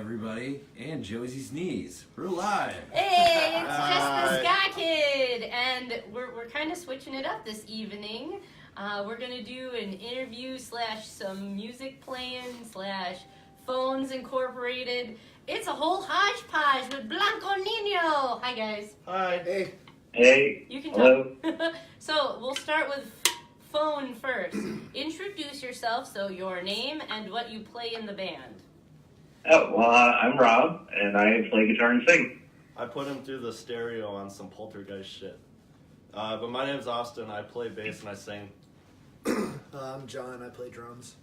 everybody, and Josie's knees. We're live. Hey, it's Jess The Ska Kid, and we're kind of switching it up this evening. We're gonna do an interview / some music playing / phones incorporated. It's a whole hodgepodge with Blanco Nino. Hi guys. Hi. Hey. Hey. You can Hello. talk. So we'll start with phone first. Introduce yourself, so your name and what you play in the band. Oh, well, I'm Rob, and I play guitar and sing. I put him through the stereo on some poltergeist shit. But my name's Austin. I play bass and I sing. I'm John. I play drums.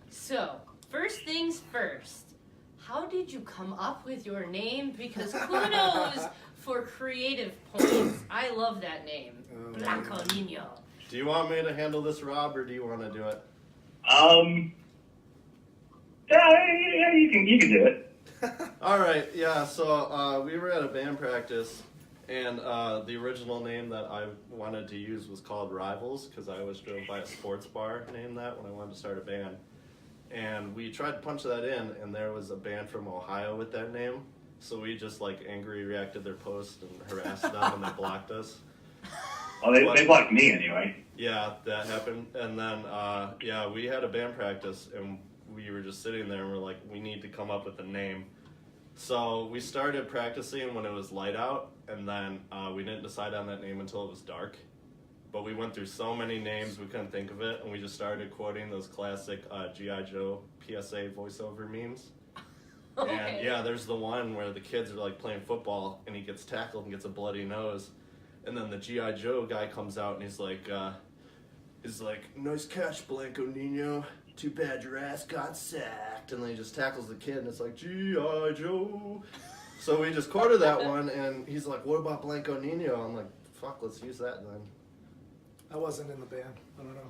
So, first things first. How did you come up with your name? Because kudos for creative points. I love that name. Blanco Nino. Do you want me to handle this, Rob, or do you want to do it? Yeah, you can do it. All right, yeah, so we were at a band practice, and the original name that I wanted to use was called Rivals, because I was drove by a sports bar named that when I wanted to start a band. And we tried to punch that in, and there was a band from Ohio with that name, so we just angry reacted their post and harassed them, and they blocked us. Well, they blocked me anyway. Yeah, that happened. And then, we had a band practice, and we were just sitting there, and we're like, we need to come up with a name. So we started practicing when it was light out, and then we didn't decide on that name until it was dark. But we went through so many names, we couldn't think of it, and we just started quoting those classic G.I. Joe PSA voiceover memes. Okay. And yeah, there's the one where the kids are playing football, and he gets tackled and gets a bloody nose. And then the G.I. Joe guy comes out, and he's like, nice catch, Blanco Nino. Too bad your ass got sacked. And then he just tackles the kid, and it's like, G.I. Joe. So we just quoted that one, and he's like, what about Blanco Nino? I'm like, fuck, let's use that then. I wasn't in the band. I don't know.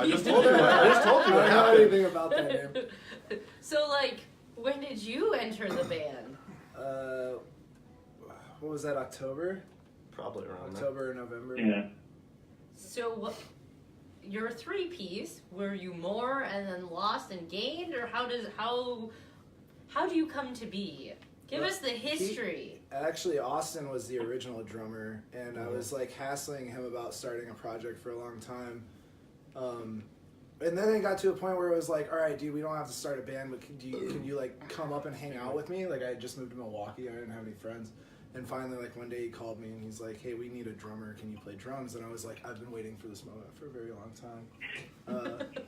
I just told you what I don't know happened. anything about that name. So, when did you enter the band? What was that, October? Probably around October or November. Yeah. So, you're a three-piece. Were you more and then lost and gained, or how do you come to be? Give us the history. Actually, Austin was the original drummer, and I was hassling him about starting a project for a long time. And then it got to a point where it was like, all right, dude, we don't have to start a band, but can you come up and hang out with me? I had just moved to Milwaukee, I didn't have any friends. And finally, one day he called me and he's like, hey, we need a drummer, can you play drums? And I was like, I've been waiting for this moment for a very long time.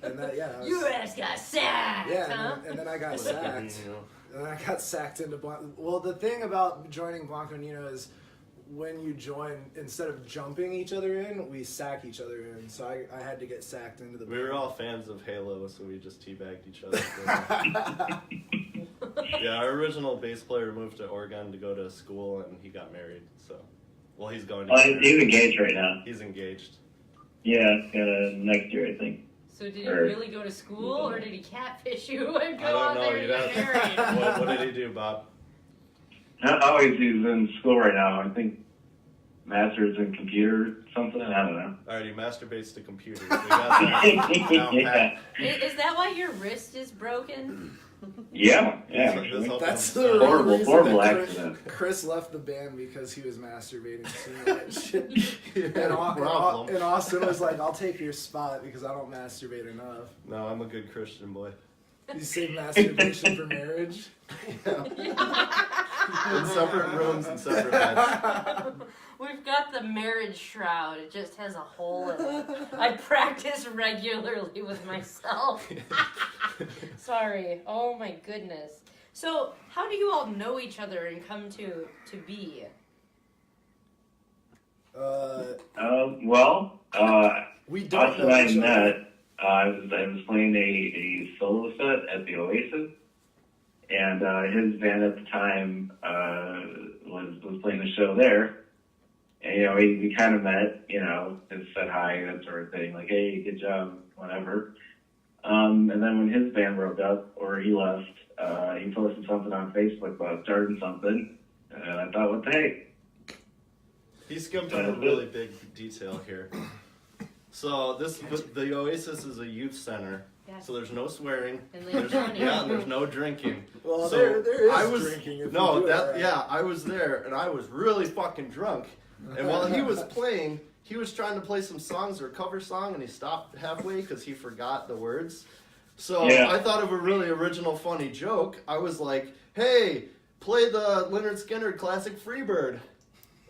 And that, yeah. Your ass got sacked, yeah, huh? and then I got sacked. And I got sacked into Blanco. Well, the thing about joining Blanco Nino is when you join, instead of jumping each other in, we sack each other in. So I had to get sacked into the band. We were all fans of Halo, so we just teabagged each other. Yeah, our original bass player moved to Oregon to go to school, and he got married. So, he's going to. He's engaged right now. He's engaged. Yeah, next year I think. So did he really go to school, or did he catfish you and go I don't out know. there and get married? What did he do, Bob? Oh, he's in school right now. I think master's in computer something. I don't know. All right, he masturbates to computers. We got that down pat. Is that why your wrist is broken? Yeah. That's the the horrible reason accident. Chris left the band because he was masturbating to that shit. Yeah, And Austin was like, I'll take your spot because I don't masturbate enough. No, I'm a good Christian boy. You say masturbation for marriage? In separate rooms and separate beds. We've got the marriage shroud. It just has a hole in it. I practice regularly with myself. Sorry. Oh my goodness. So, how do you all know each other and come to be? We don't Austin and I met. I was playing a solo set at the Oasis, and his band at the time was playing a show there. And we kind of met, just said hi, that sort of thing, like, hey, good job, whatever. And then when his band broke up, or he left, he posted something on Facebook about starting something, and I thought, what the heck? He skipped on a really big detail here. So the Oasis is a youth center, Yes. So there's no swearing. And there's no Yeah, and there's no drinking. Well, So there is I was, drinking. If no, you do that it right. yeah, I was there and I was really fucking drunk. And while he was playing, he was trying to play some songs or a cover song, and he stopped halfway because he forgot the words. So Yeah. I thought of a really original, funny joke. I was like, "Hey, play the Leonard Skinner classic Freebird."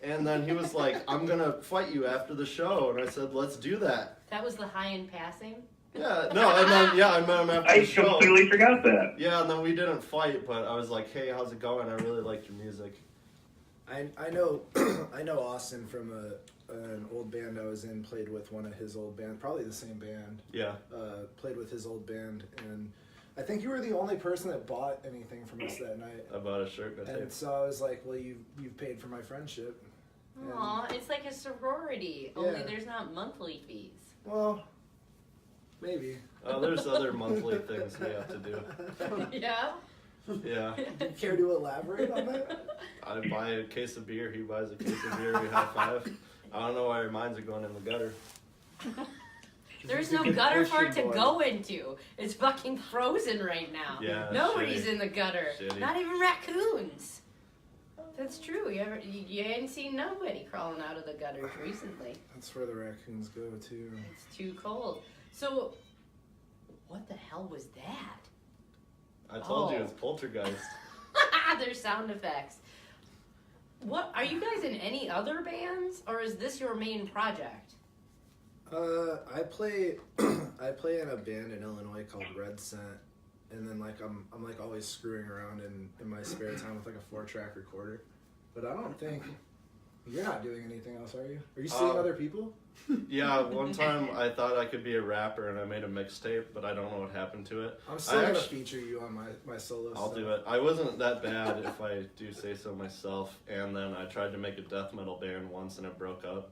And then he was like, "I'm gonna fight you after the show." And I said, "Let's do that." That was the high in passing. Yeah, no, and then I met him after I the show. completely forgot that. Yeah, and then we didn't fight, but I was like, "Hey, how's it going? I really liked your music." I know I know Austin from an old band I was in. Played with one of his old band, probably the same band. Yeah. Played with his old band, and I think you were the only person that bought anything from us that night. I bought a shirt and a tape. And so I was like, "Well, you've paid for my friendship." And- Aw, it's like a sorority, only Yeah. there's not monthly fees. Well, maybe. There's other monthly things we have to do. Yeah? Yeah. Do you care to elaborate on that? I buy a case of beer, he buys a case of beer, we high five. I don't know why our minds are going in the gutter. There's He's a no good gutter for it Christian to boy. go into. It's fucking frozen right now. Yeah, Nobody's shitty. in the gutter. Shitty. Not even raccoons. That's true. You ain't seen nobody crawling out of the gutters recently. That's where the raccoons go too. It's too cold. So, what the hell was that? I told you Oh. it's poltergeist. There's sound effects. What are you guys in any other bands, or is this your main project? I play I play in a band in Illinois called Red Scent, and then like I'm like always screwing around in my spare time with like a 4-track recorder. But I don't think you're not doing anything else, are you? Are you seeing other people? Yeah, one time I thought I could be a rapper and I made a mixtape, but I don't know what happened to it. I'm still gonna actually- feature you on my solo I'll stuff. do it. I wasn't that bad, if I do say so myself. And then I tried to make a death metal band once and it broke up.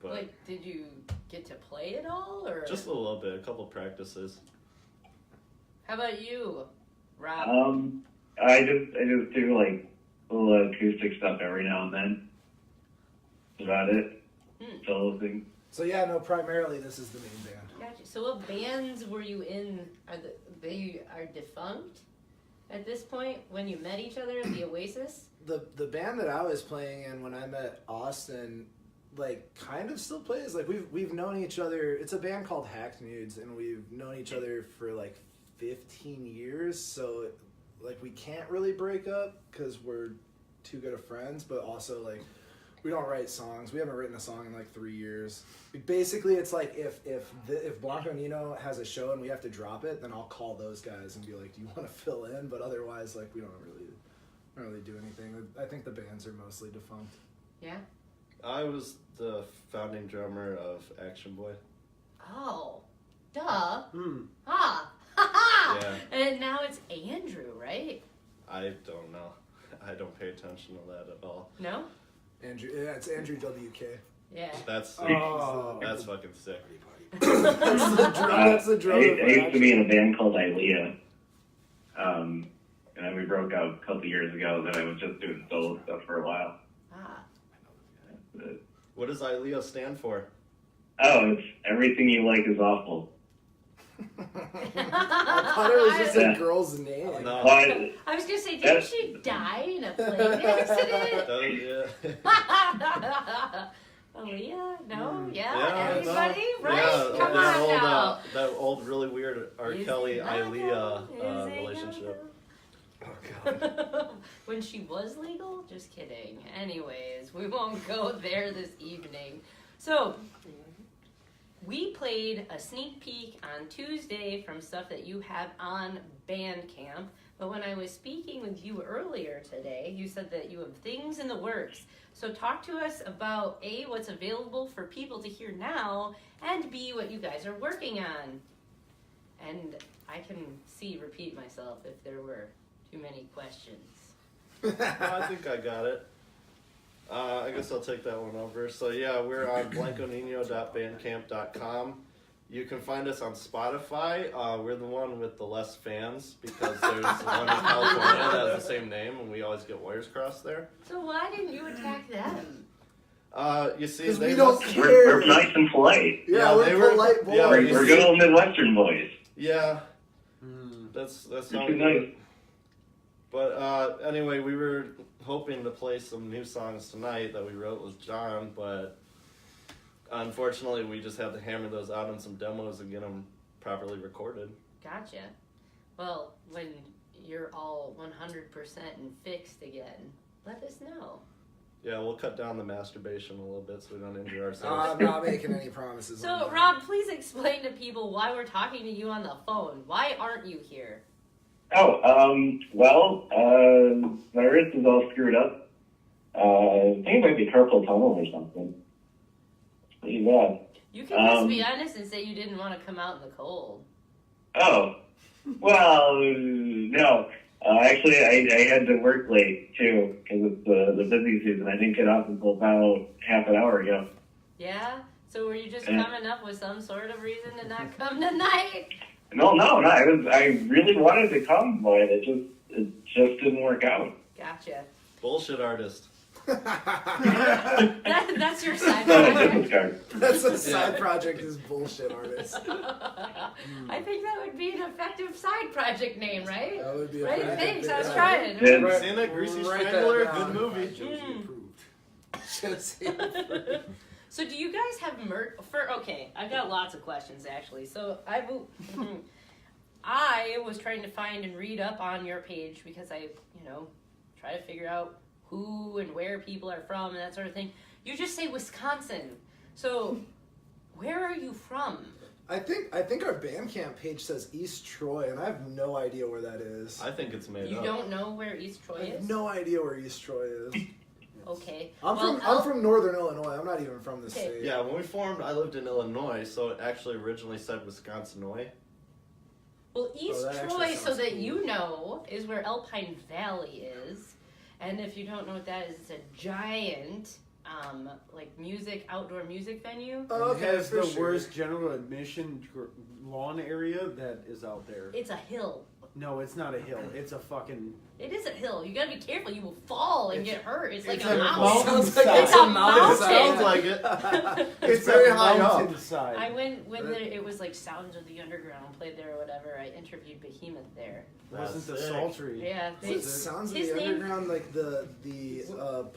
But Like, did you get to play it all, or just a little bit, a couple practices. how about you, Rob? I just do like little acoustic stuff every now and then. That's about it. Solo thing. So yeah, no, primarily this is the main band. Gotcha. So what bands were you in? They are defunct at this point when you met each other at the Oasis? The band that I was playing in when I met Austin, like kind of still plays. Like we've known each other. It's a band called Hacked Nudes, and we've known each other for like 15 years. So like we can't really break up because we're too good of friends. But also like we don't write songs. We haven't written a song in like 3 years. Basically, it's like if Blanco Nino has a show and we have to drop it, then I'll call those guys and be like, "Do you want to fill in?" But otherwise, like we don't really do anything. I think the bands are mostly defunct. Yeah. I was the founding drummer of Action Boy. Oh, duh. Hmm. Ah, ha ha. Yeah. And now it's Andrew, right? I don't know. I don't pay attention to that at all. No. Andrew, yeah, it's Andrew WK. Yeah. That's Oh. that's fucking sick. That's the drummer. I used to be in a band called Ilea. And then we broke up a couple years ago. Then I was just doing solo stuff for a while. Ah. What does ILEO stand for? Oh, it's everything you like is awful. I thought it was just a Yeah. girl's name. No. But I was gonna say, didn't she die in a plane accident? Yeah. Aaliyah? No? Yeah? Yeah, Everybody? no. Right? Yeah, Come that on old, now. that old, really weird R. Is Kelly it not ILEA though? Is it relationship. Oh god. When she was legal? Just kidding. Anyways, we won't go there this evening. So, we played a sneak peek on Tuesday from stuff that you have on Bandcamp. But when I was speaking with you earlier today, you said that you have things in the works. So talk to us about A, what's available for people to hear now, and B, what you guys are working on. And I can repeat myself if there were too many questions. No, I think I got it. I guess I'll take that one over. So yeah, we're on blanconino.bandcamp.com. You can find us on Spotify. We're the one with the less fans because there's one in California that has the same name, and we always get wires crossed there. So why didn't you attack them? You see, 'Cause they we don't must- care. we're nice and polite. Yeah, we're they were- polite boys. yeah, We're good old Midwestern boys. Yeah, Hmm. that Too sounds nice. good. But anyway, we were hoping to play some new songs tonight that we wrote with John, but unfortunately we just had to hammer those out on some demos and get them properly recorded. Gotcha. Well, when you're all 100% and fixed again, let us know. Yeah, we'll cut down the masturbation a little bit so we don't injure ourselves. I'm not making any promises. on So, that. Rob, please explain to people why we're talking to you on the phone. Why aren't you here? Oh, well, my wrist is all screwed up. I think it might be carpal tunnel or something. Pretty bad. You can just be honest and say you didn't want to come out in the cold. Oh, well, no. Actually, I had to work late, too, because it's the busy season. I didn't get off until about half an hour ago. Yeah? So were you just Yeah. coming up with some sort of reason to not come tonight? No. I really wanted to come, but it just didn't work out. Gotcha. Bullshit artist. That's your side Not a project. business card. That's a side project. Is bullshit artist. I think that would be an effective side project name, right? That would be. Right? a Thanks, I was yeah. trying. Yeah. Right. Seen it? Greasy Write that Strangler? down. Good movie. Mm. Josie approved. So do you guys have okay, I've got lots of questions actually. So I was trying to find and read up on your page because I, try to figure out who and where people are from and that sort of thing. You just say Wisconsin. So where are you from? I think our Bandcamp page says East Troy, and I have no idea where that is. I think it's made You up. don't know where East I Troy have is? no idea where East Troy is. Okay. I'm from Northern Illinois. I'm not even from the Okay. state. Yeah, when we formed, I lived in Illinois, so it actually originally said Wisconsin-oy. Well, East that actually Troy, so sounds that cool. you know, is where Alpine Valley is. And if you don't know what that is, it's a giant, outdoor music venue. Oh, It okay, has for the sure. worst general admission lawn area that is out there. It's a hill. No, it's not a hill. It's a fucking. It is a hill. You gotta be careful. You will fall and get hurt. It's like it's a a mountain. Sounds like It's it's a a mountain. mountain. Sounds like it. It's very a high up. mountainside. I went when it was like Sounds of the Underground played there or whatever. I interviewed Behemoth there. Wasn't the That's sick. sultry? Yeah, It sounds of his the name- Underground, like the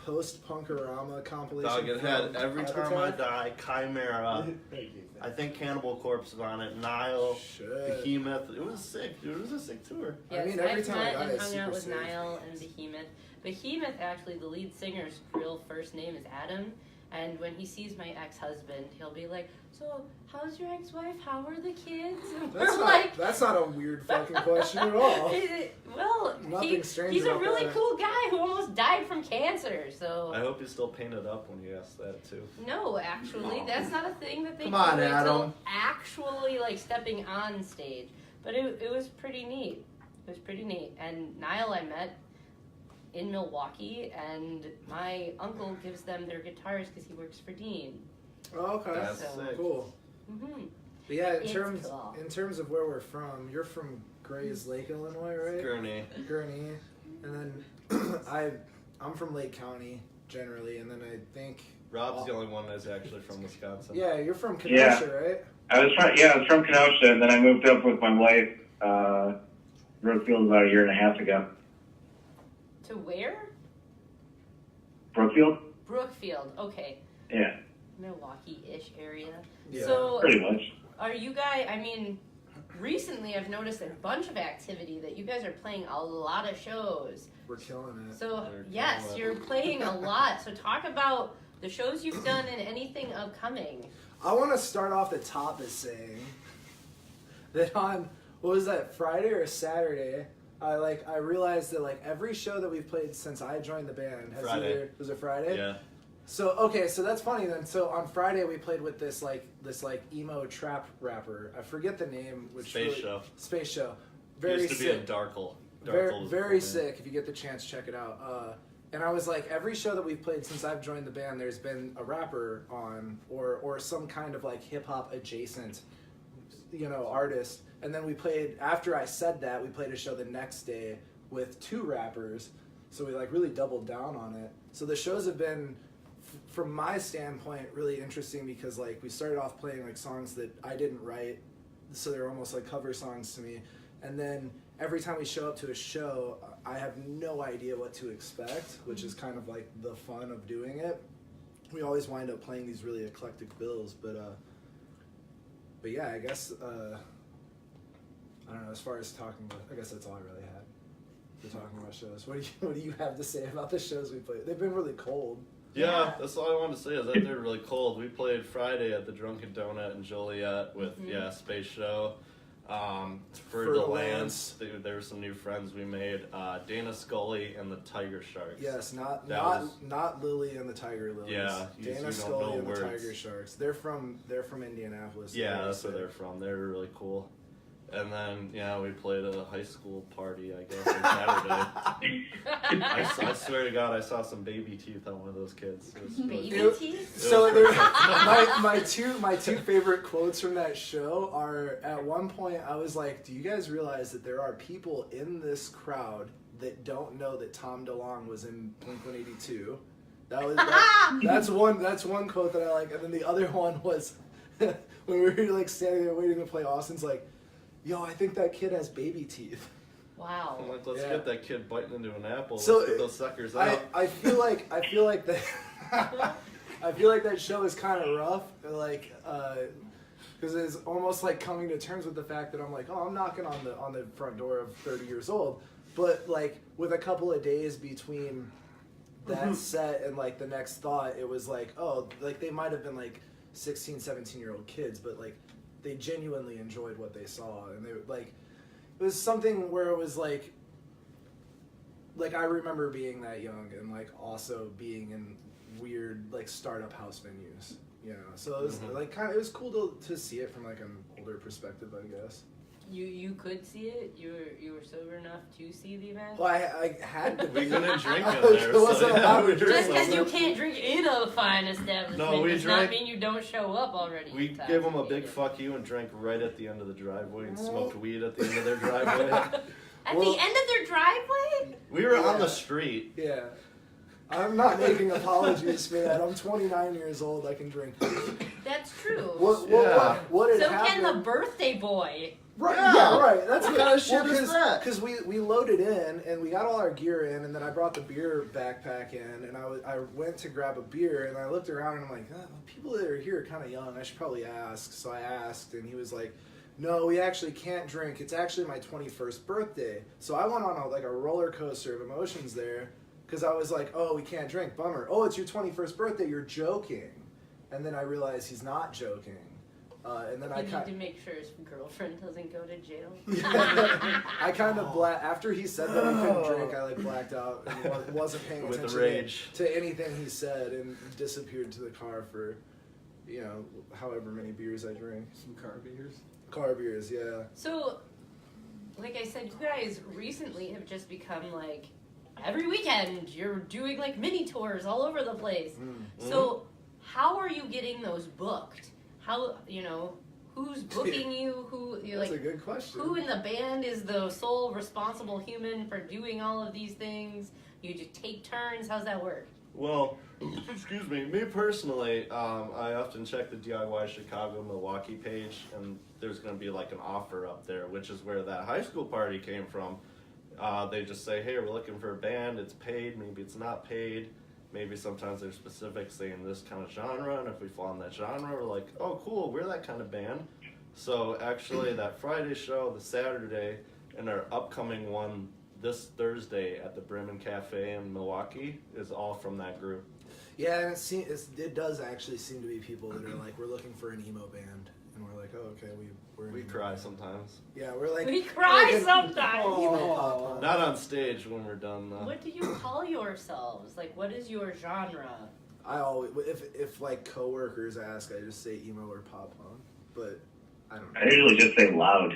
post-punkorama compilation. Dog, it had from Every Time I Epitaph. Die, Chimera. I think Cannibal Corpse is on it. Nile, Shit. Behemoth. It was sick, dude. It was a sick tour. Yes, I mean, Every I've Time I met Die and is hung super out with sick. Niall and Behemoth. Behemoth, actually, the lead singer's real first name is Adam. And when he sees my ex-husband, he'll be like, "So, how's your ex-wife? How are the kids?" And That's we're not, like, that's not a weird fucking question at all. well, Nothing strange he's a about really that. cool guy who almost died from cancer. So I hope he's still painted up when you ask that, too. no, actually, that's not a thing that they Come on, do until Adam. actually stepping on stage. But it was pretty neat. It was pretty neat. And Niall I met in Milwaukee, and my uncle gives them their guitars because he works for Dean. Oh, okay. That's So- sick. Cool. Hmm. But yeah, It's cool. in terms of where we're from, you're from Grays Lake, Illinois, right? Gurney. Gurney. And then I'm from Lake County generally, and then I think Rob's the only one that's actually from Wisconsin. yeah, you're from Kenosha, right? I was from Kenosha, and then I moved up with my wife, Brookfield, about a year and a half ago. To where? Brookfield? Brookfield. Okay. Yeah, Milwaukee-ish area. Yeah. So pretty much. are you guys, recently I've noticed a bunch of activity that you guys are playing a lot of shows. We're killing it. So They're yes, killing it. you're playing a lot. So talk about the shows you've done and anything upcoming. I want to start off the top as saying that on what was that, Friday or Saturday? I realized that every show that we've played since I joined the band has Friday. was it Friday? Yeah. So okay, so that's funny then. So on Friday we played with this emo trap rapper. I forget the name. Which Space Show. Space Show. He Very used to be sick. in Darkle. Very, was very cool, man. sick. If you get the chance, check it out. And I was like, every show that we've played since I've joined the band, there's been a rapper on, or some kind of hip hop adjacent, artist. And then we played, after I said that, we played a show the next day with 2 rappers. So we really doubled down on it. So the shows have been, from my standpoint, really interesting because we started off playing songs that I didn't write, so they're almost like cover songs to me. And then every time we show up to a show, I have no idea what to expect, which is kind of like the fun of doing it. We always wind up playing these really eclectic bills, but yeah, I guess I don't know. As far as talking about, I guess that's all I really had for talking about shows. What do you have to say about the shows we played? They've been really cold. Yeah, that's all I wanted to say is that they're really cold. We played Friday at the Drunken Donut in Joliet with Space Show. For the Lance, there were some new friends we made. Dana Scully and the Tiger Sharks. Yes, not Lily and the Tiger Lilies. Yeah, Dana Scully and the Tiger Sharks. They're from Indianapolis. Yeah, that's where they're from. They're really cool. And then, we played a high school party, I guess, on Saturday. I swear to God, I saw some baby teeth on one of those kids. Baby teeth? So my two favorite quotes from that show are, at one point I was like, do you guys realize that there are people in this crowd that don't know that Tom DeLonge was in Blink-182? That's one quote that I like. And then the other one was when we were like standing there waiting to play, Austin's like, yo, I think that kid has baby teeth. Wow. I'm like, let's get that kid biting into an apple. So let's get those suckers out. I feel like that I feel like that show is kind of rough, like because it's almost like coming to terms with the fact that I'm like, oh, I'm knocking on the front door of 30 years old, but like with a couple of days between that set and like the next thought, it was like, oh, like they might have been like 16, 17-year-old kids, but like they genuinely enjoyed what they saw, and they like it was something where it was like I remember being that young and like also being in weird like startup house venues, so it was like it was cool to see it from like an older perspective, I guess. You could see it. You were sober enough to see the event. Well, I had to. We couldn't drink in there. Just because you can't drink in a fine establishment does not mean you don't show up already. We gave them a big fuck you and drank right at the end of the driveway and smoked weed at the end of their driveway. At the end of their driveway? We were on the street. Yeah. I'm not making apologies for that. I'm 29 years old. I can drink. That's true. What had so happened? can the birthday boy. Right, yeah, right. That's what kind of shit is that? Because we loaded in and we got all our gear in, and then I brought the beer backpack in, and I went to grab a beer, and I looked around and I'm like, people that are here are kind of young. I should probably ask. So I asked, and he was like, no, we actually can't drink. It's actually my 21st birthday. So I went on a roller coaster of emotions there, because I was like, oh, we can't drink. Bummer. Oh, it's your 21st birthday. You're joking. And then I realized he's not joking. And then you need to make sure his girlfriend doesn't go to jail. I kind of after he said that he couldn't drink, I like blacked out and wasn't paying attention to anything he said, and disappeared to the car for, however many beers I drank. Some car beers. Car beers, yeah. So, like I said, you guys recently have just become like every weekend you're doing like mini tours all over the place. So, how are you getting those booked? How, who's booking you? That's a good question. Who in the band is the sole responsible human for doing all of these things? You just take turns? How's that work? Well, excuse me personally, I often check the DIY Chicago Milwaukee page, and there's going to be like an offer up there, which is where that high school party came from. They just say, hey, we're looking for a band, it's paid, maybe it's not paid. Maybe sometimes they're specific, saying this kind of genre, and if we fall in that genre, we're like, oh, cool, we're that kind of band. So actually, that Friday show, the Saturday, and our upcoming one this Thursday at the Bremen Cafe in Milwaukee is all from that group. Yeah, and it does actually seem to be people that are like, we're looking for an emo band. And we're like, oh, okay, we cry sometimes. Yeah, we're like... We cry sometimes! Oh. Not on stage when we're done, though. What do you call yourselves? Like, what is your genre? I always... If like, coworkers ask, I just say emo or pop punk. But, I don't know. I usually just say loud.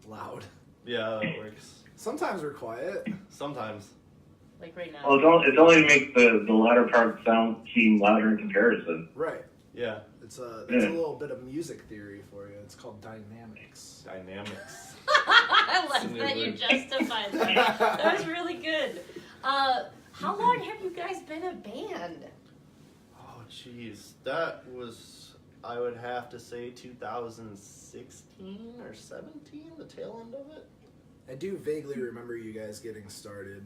Loud. Yeah, that works. Sometimes we're quiet. Sometimes. Like right now. Well, it's only to make the latter part seem louder in comparison. Right. Yeah. It's a little bit of music theory for you. It's called dynamics. Dynamics. I like that you justified that. That was really good. How long have you guys been a band? Oh, jeez. That was I would have to say 2016 or 17, the tail end of it. I do vaguely remember you guys getting started,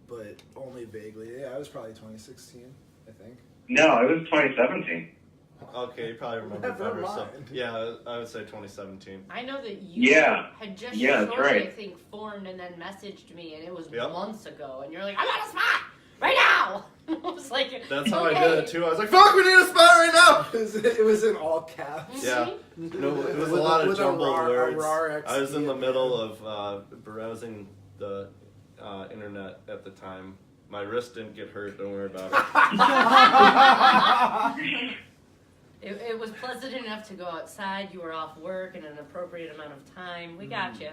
but only vaguely. Yeah, I was probably 2016, I think. No, it was 2017. Okay, you probably remember Never better. So, mind. yeah, I would say 2017. I know that you Yeah. had just Yeah, that's shortly, right. I think, formed and then messaged me, and it was Yep. months ago, and you're like, I'm on a spot right now. I was like, That's how okay. I did it too. I was like, "Fuck, we need a spot right now." It was in all caps. Yeah, no, it was a With lot of with jumbled a words. RAR I was in the XP. middle of browsing the internet at the time. My wrist didn't get hurt. Don't worry about it. It was pleasant enough to go outside. You were off work in an appropriate amount of time. We got you.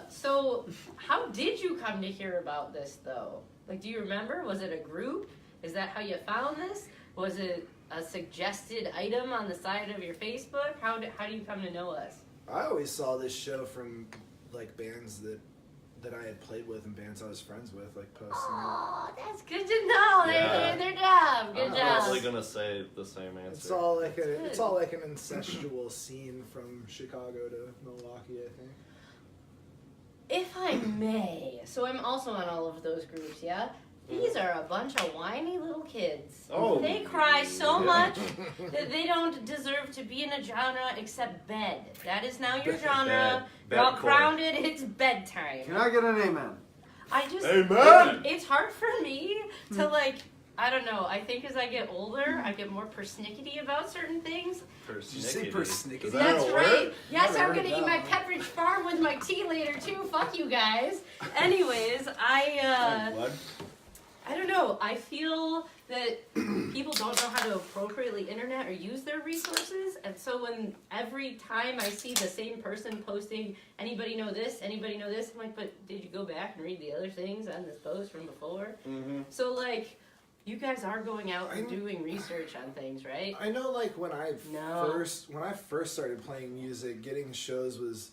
So how did you come to hear about this, though? Like, do you remember? Was it a group? Is that how you found this? Was it a suggested item on the side of your Facebook? How do you come to know us? I always saw this show from like bands that I had played with and bands I was friends with, like posting. Oh, that's good to know. They're Yeah. doing their job. Good I'm job. probably gonna say the same answer. It's all like an incestual scene from Chicago to Milwaukee, I think. If I may, so I'm also on all of those groups, yeah? These are a bunch of whiny little kids. Oh. They cry so Yeah. much that they don't deserve to be in a genre except bed. That is now your genre. Bed. You're all Bedcore. grounded, it's bedtime. Can I get an amen? I just, Amen. it's hard for me to like, I don't know, I think as I get older, I get more persnickety about certain things. Did you say persnickety? Is that That's a right. word? Yes, Never I'm heard gonna eat that my one. Pepperidge Farm with my tea later too. Fuck you guys. Anyways, I don't know. I feel that people don't know how to appropriately internet or use their resources, and so when every time I see the same person posting, anybody know this, anybody know this, I'm like, but did you go back and read the other things on this post from before? Mm-hmm. So like, you guys are going out and I'm- doing research on things, right? I know, like when I No. first started playing music, getting shows was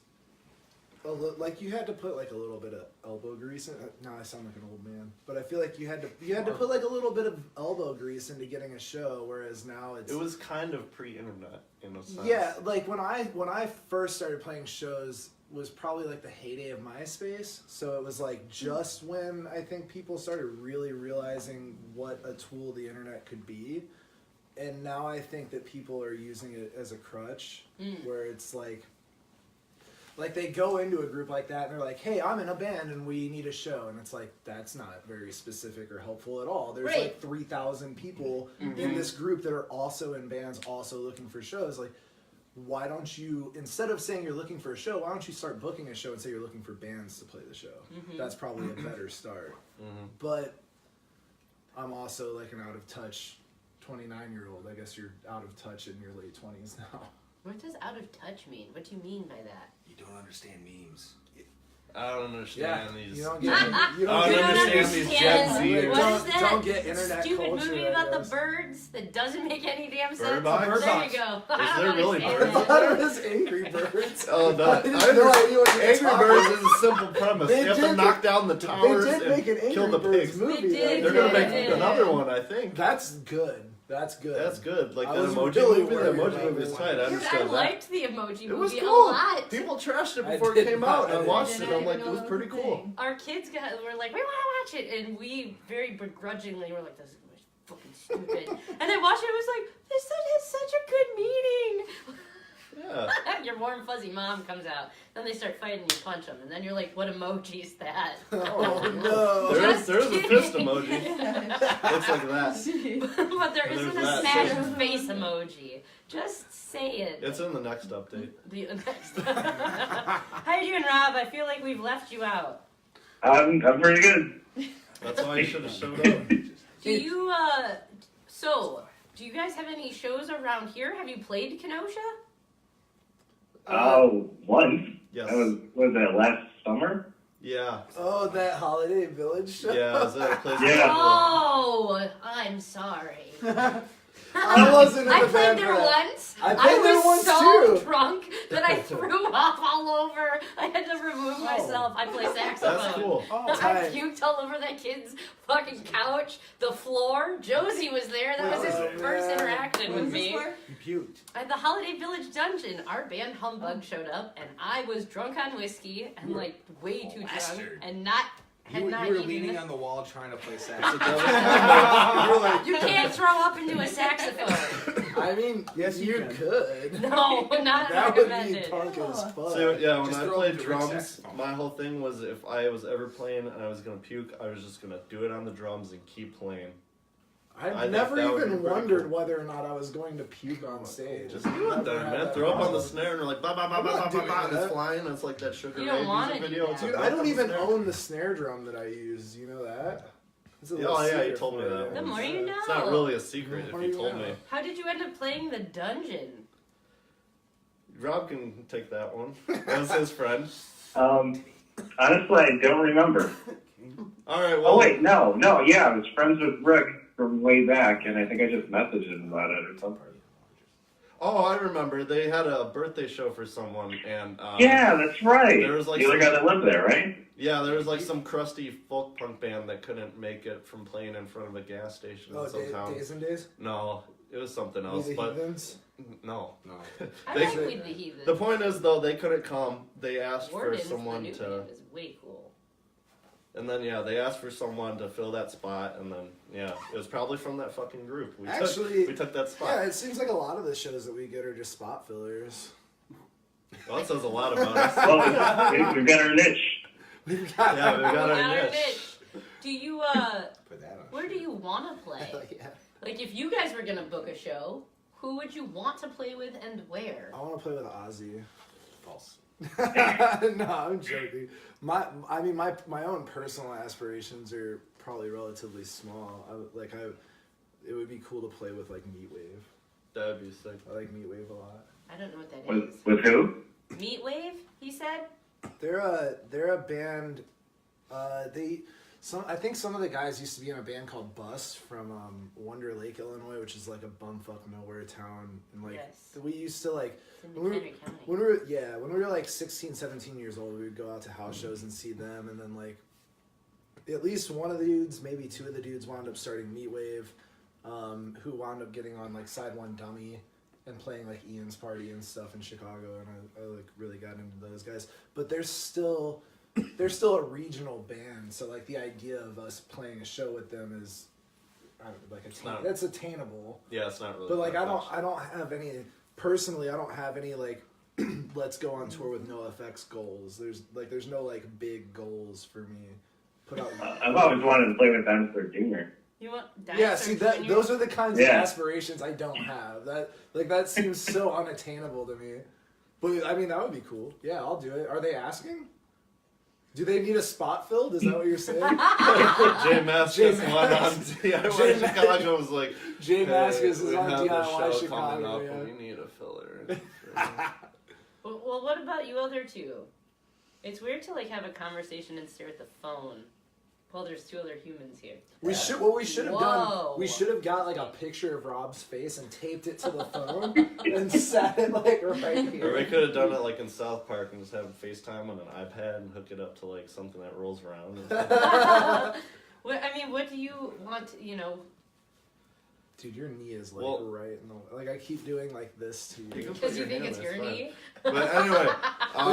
like you had to put like a little bit of elbow grease in. Now I sound like an old man, but I feel like you had to put like a little bit of elbow grease into getting a show, whereas now it's It was kind of pre-internet in a sense. yeah. Like when I first started playing shows was probably like the heyday of MySpace, so it was like just when I think people started really realizing what a tool the internet could be. And now I think that people are using it as a crutch, where it's like they go into a group like that and they're like, hey, I'm in a band and we need a show. And it's like, that's not very specific or helpful at all. There's Right. like 3,000 people in this group that are also in bands, also looking for shows. Like, why don't you, instead of saying you're looking for a show, why don't you start booking a show and say you're looking for bands to play the show? That's probably a better start. But I'm also like an out of touch 29-year-old. I guess you're out of touch in your late 20s now. What does out of touch mean? What do you mean by that? You don't understand memes. I don't understand Yeah, these. you don't get. I don't understand these Gen Zers. What is that Don't get internet stupid culture, movie I about the guess. birds that doesn't make any damn sense? Bird Box? Bird There Box. you go. Is I there don't really understand Bird I that. thought it was Angry Birds. Oh, I that didn't know idea what you were Angry talking Birds about. is a simple premise. They You have to did knock down the They towers did make an and kill the Angry Birds pigs. movie. They did, They're gonna yeah, make yeah. another one, I think. That's good. That's good. That's good. Like I that was emoji really movie. The worried emoji about movie is that tight. I one. Dude, I understand that. liked the emoji It was movie cool. a lot. People trashed it I before it did came not. out. I I didn't watched it. know I'm like, that it was was pretty cool. Our kids were like, we want to watch it, and we very begrudgingly were like, this is fucking stupid. And then watched it, it was like, this has such a good meaning. Yeah. Your warm fuzzy mom comes out. Then they start fighting, you punch them, and then you're like, what emoji is that? Oh no. Just There's a fist kidding. emoji. Looks like that. But there There's isn't a that. smash face emoji. Just say it. It's in the next update. The next. How you doing, Rob? I feel like we've left you out. I'm pretty good. That's why you should have showed up. Do you do you guys have any shows around here? Have you played Kenosha? Once. Yes. Was that last summer? Yeah. Oh, that Holiday Village show. Yeah. Is that a place? Yeah. Oh, I'm sorry. I wasn't in I the played band there for that. once. I played there was once, so too. drunk that I threw up all over. I had to remove myself. I play saxophone. That's cool. Oh, I tight. puked all over that kid's fucking couch, the floor. Josie was there. That was his Oh, first man. interaction with me. You puked. At the Holiday Village Dungeon, our band Humbug showed up, and I was drunk on whiskey and like way too drunk, Bastard. and not had You not were even. leaning on the wall trying to play So saxophone. that was- You can't throw up into a saxophone. I mean, Yes, you you can. could. No, not That would be recommended. punk as fuck. So yeah, when Just I throw played up the drums, saxophone. my whole thing was if I was ever playing and I was gonna puke, I was just gonna do it on the drums and keep playing. I I've think never that would even be pretty wondered cool. whether or not I was going to puke on stage. Just do it Never then, had man. that Throw up on the problem. snare and you're like ba ba ba I'm ba not ba ba doing ba. that. It's flying. It's like that Sugar You Ray don't wanna music do video. that. It's a Dude, I bump don't on the even snare. own the snare drum that I use. You know that? It's a Yeah, little oh, yeah, you secret told me for that you. The more you know. It's not really a secret The more if you you told know. me. How did you end up playing the dungeon? Rob can take that one. That was his friend. Honestly, I don't remember. All right. Well, Oh wait, no, yeah, I was friends with Rick from way back, and I think I just messaged him about it or something. Oh, I remember. They had a birthday show for someone, and Yeah, that's right. there was, like, the other some- guy that lived there, right? yeah, there was like some crusty folk punk band that couldn't make it from playing in front of a gas station Oh, in some town. Days and Days? No, it was something We else. the But Heathens? no, No. I They- like We the Heathens. the point is though they couldn't come. They asked Warden's, for someone the new to, band, is way cool. and then yeah, they asked for someone to fill that spot, and then yeah, it was probably from that fucking group. We Actually, we took that spot. Yeah, it seems like a lot of the shows that we get are just spot fillers. Well, that says a lot about us. Well, we've got our niche. We've got Yeah, we got our Got our niche. niche. Do you Put that on. where do you want to play? yeah. Like if you guys were gonna book a show, who would you want to play with and where? I want to play with Ozzy. False. No, I'm joking. My own personal aspirations are probably relatively small. It would be cool to play with like Meatwave. That'd be sick. I like Meatwave a lot. I don't know what that is. With who? Meatwave, he said. They're a band. I think some of the guys used to be in a band called Bust from Wonder Lake, Illinois, which is like a bumfuck nowhere town. And like Yes. we used to like It's in when we, McHenry County. when we were like 16, 17 years old, we would go out to house shows and see them, and then like at least one of the dudes, maybe two of the dudes, wound up starting Meatwave, who wound up getting on like Side One Dummy and playing like Ian's Party and stuff in Chicago, and I like really got into those guys. But they're still a regional band, so like the idea of us playing a show with them is that's attainable. Yeah, it's not really. But like I far-fetched. don't have any personally. I don't have any like let's go on tour with NoFX goals. There's no like big goals for me. Put out. I've always wanted to play with Dinosaur Jr. You want Yeah, Dinosaur see that Jr.? those are the kinds of Yeah. aspirations I don't have. That seems so unattainable to me. But I mean that would be cool. Yeah, I'll do it. Are they asking? Do they need a spot filled? Is that what you're saying? Jay Maskus Jay went on Maskus. DIY Jay Chicago was like, Jay hey, Maskus is we on have this DIY show coming Chicago. up Yeah. and we need a filler. Well, what about you other two? It's weird to like have a conversation and stare at the phone. Well, there's two other humans here. We should have done. Whoa. We should have got like a picture of Rob's face and taped it to the phone and sat it like right Or we here. could have done it like in South Park and just have FaceTime on an iPad and hook it up to like something that rolls around. What do you want? Dude, your knee is like Well- right in the like. I keep doing like this to You you. can put Because you your think hand it's on your it's fine. knee. But anyway,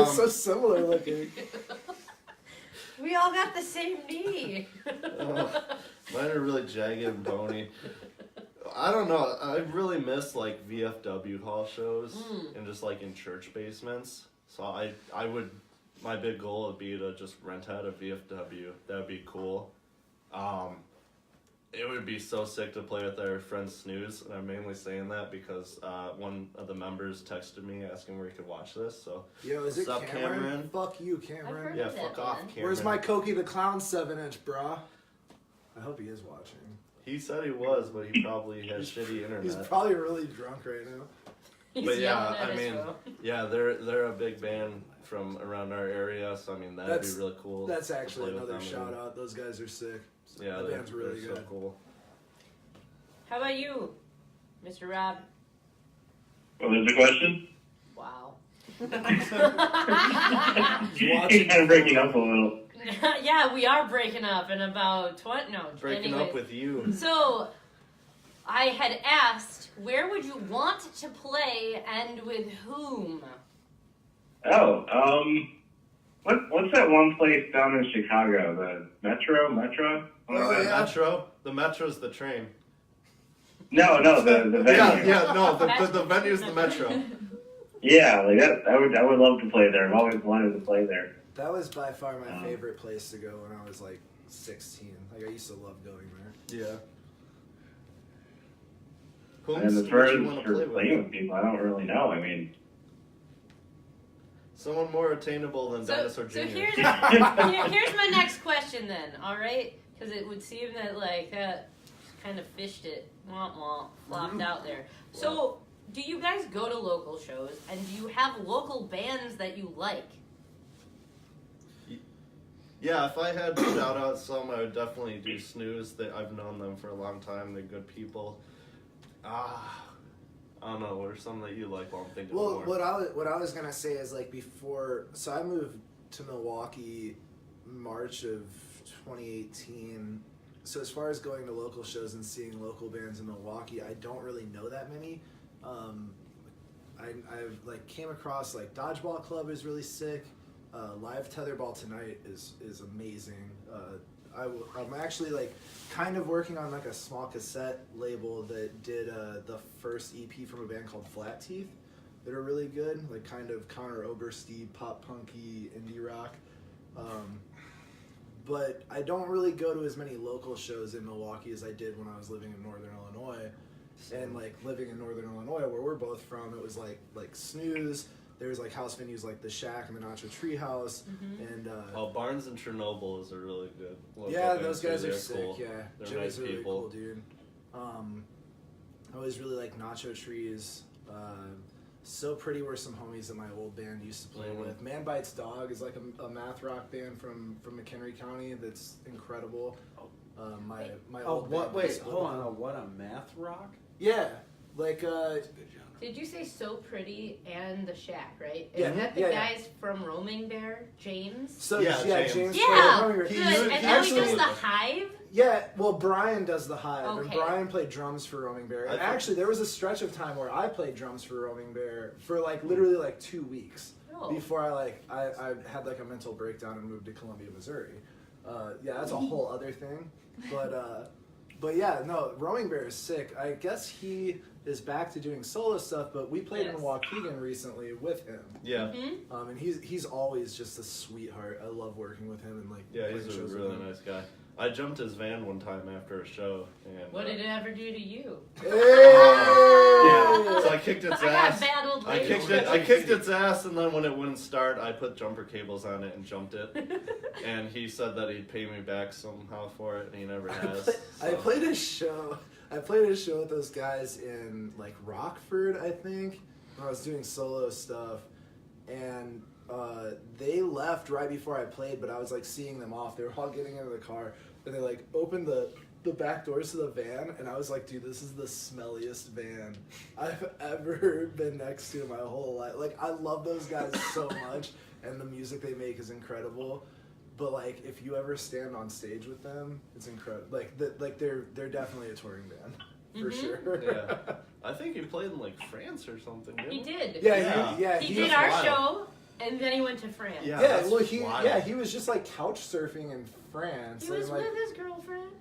It's so similar looking. We all got the same knee. mine are really jagged and bony. I don't know. I really miss like VFW hall shows and just like in church basements. So I would, my big goal would be to just rent out a VFW. That'd be cool. It would be so sick to play with our friend Snooze, and I'm mainly saying that because one of the members texted me asking where he could watch this. So Yo, is it What's up, Cameron? Cameron? Fuck you, I've Cameron. heard yeah, of that, fuck off, man. Cameron. Where's my Cokie the Clown 7-inch, brah? I hope he is watching. He said he was, but he probably has shitty internet. He's probably really drunk right now. He's But yeah, yelling at I us, mean, bro. yeah, they're a big band from around our area, so I mean that'd That's- be really cool. That's to actually play with another them shout and- out. Those guys are sick. Yeah, the they're- band's really they're good. So cool. How about you? Mr. Rob. What was the question? Wow. You're kind of breaking up a little. Yeah, we are breaking up in about 20. No, Breaking anyways. up with you. So, I had asked, where would you want to play and with whom? Oh, what's that one place down in Chicago? The Metro? Metro? The Metro's the train. No, the venue. The venue's the Metro. Yeah, like that. I would love to play there. I've always wanted to play there. That was by far my favorite place to go when I was like 16. Like I used to love going there. Yeah. And as far as for playing with people, I don't really know. I mean, someone more attainable than Dinosaur Jr. So here's my next question then, all right? Because it would seem that like that kind of fished it, flopped out there. So do you guys go to local shows and do you have local bands that you like? Yeah, if I had to shout out some, I would definitely do Snooze. I've known them for a long time. They're good people. I don't know. What are some that you like while I'm thinking more? What I was gonna say is like before. So I moved to Milwaukee March of 2018. So as far as going to local shows and seeing local bands in Milwaukee, I don't really know that many. I've like came across like Dodgeball Club is really sick. Live Tetherball Tonight is amazing. I'm actually like kind of working on like a small cassette label that did the first EP from a band called Flat Teeth that are really good, like kind of Connor Oberste, pop punky, indie rock. But I don't really go to as many local shows in Milwaukee as I did when I was living in Northern Illinois. And like living in Northern Illinois, where we're both from, it was like Snooze. There's like house venues like the Shack and the Nacho Treehouse, and Barnes and Chernobyl is a really good local yeah, band those too. guys are They're sick. cool. Yeah, They're Jimmy's nice a really people. cool dude. I always really like Nacho Trees. So Pretty were some homies that my old band used to play with. Man Bites Dog is like a math rock band from McHenry County that's incredible. My old band wait, hold on. What a math rock? Yeah, like Did you say So Pretty and the Shack, right? Yeah, Isn't that the yeah. guys from Roaming Bear, James? so Yeah, James. Yeah, He good. used- And now he does actually- the Hive? Yeah, well, Brian does the Hive, and Okay. Brian played drums for Roaming Bear. And I think- actually, there was a stretch of time where I played drums for Roaming Bear for like literally like 2 weeks Oh. before I had like a mental breakdown and moved to Columbia, Missouri. Yeah, that's a whole other thing, but yeah, no, Roaming Bear is sick. I guess he is back to doing solo stuff, but we played in Waukegan recently with him. Yeah. Mm-hmm. And he's always just a sweetheart. I love working with him and like Yeah, playing he's a shows with really him. nice guy. I jumped his van one time after a show. And, What did it ever do to you? Hey! Yeah, so I kicked its I got ass. battled I kicked its ass, and then when it wouldn't start, I put jumper cables on it and jumped it. And he said that he'd pay me back somehow for it, and he never has. I played a show with those guys in like Rockford, I think, when I was doing solo stuff, and they left right before I played, but I was like seeing them off. They were all getting into the car, and they like opened the back doors to the van, and I was like, dude, this is the smelliest van I've ever been next to in my whole life. Like, I love those guys so much, and the music they make is incredible. But like, if you ever stand on stage with them, it's incredible. Like they're definitely a touring band for sure. Yeah, I think he played in like France or something. Didn't He did. Yeah. He He did was our wild. show, and then he went to France. Yeah. Yeah, that's well, wild. he was just like couch surfing in France. He was and, like, with his girlfriend.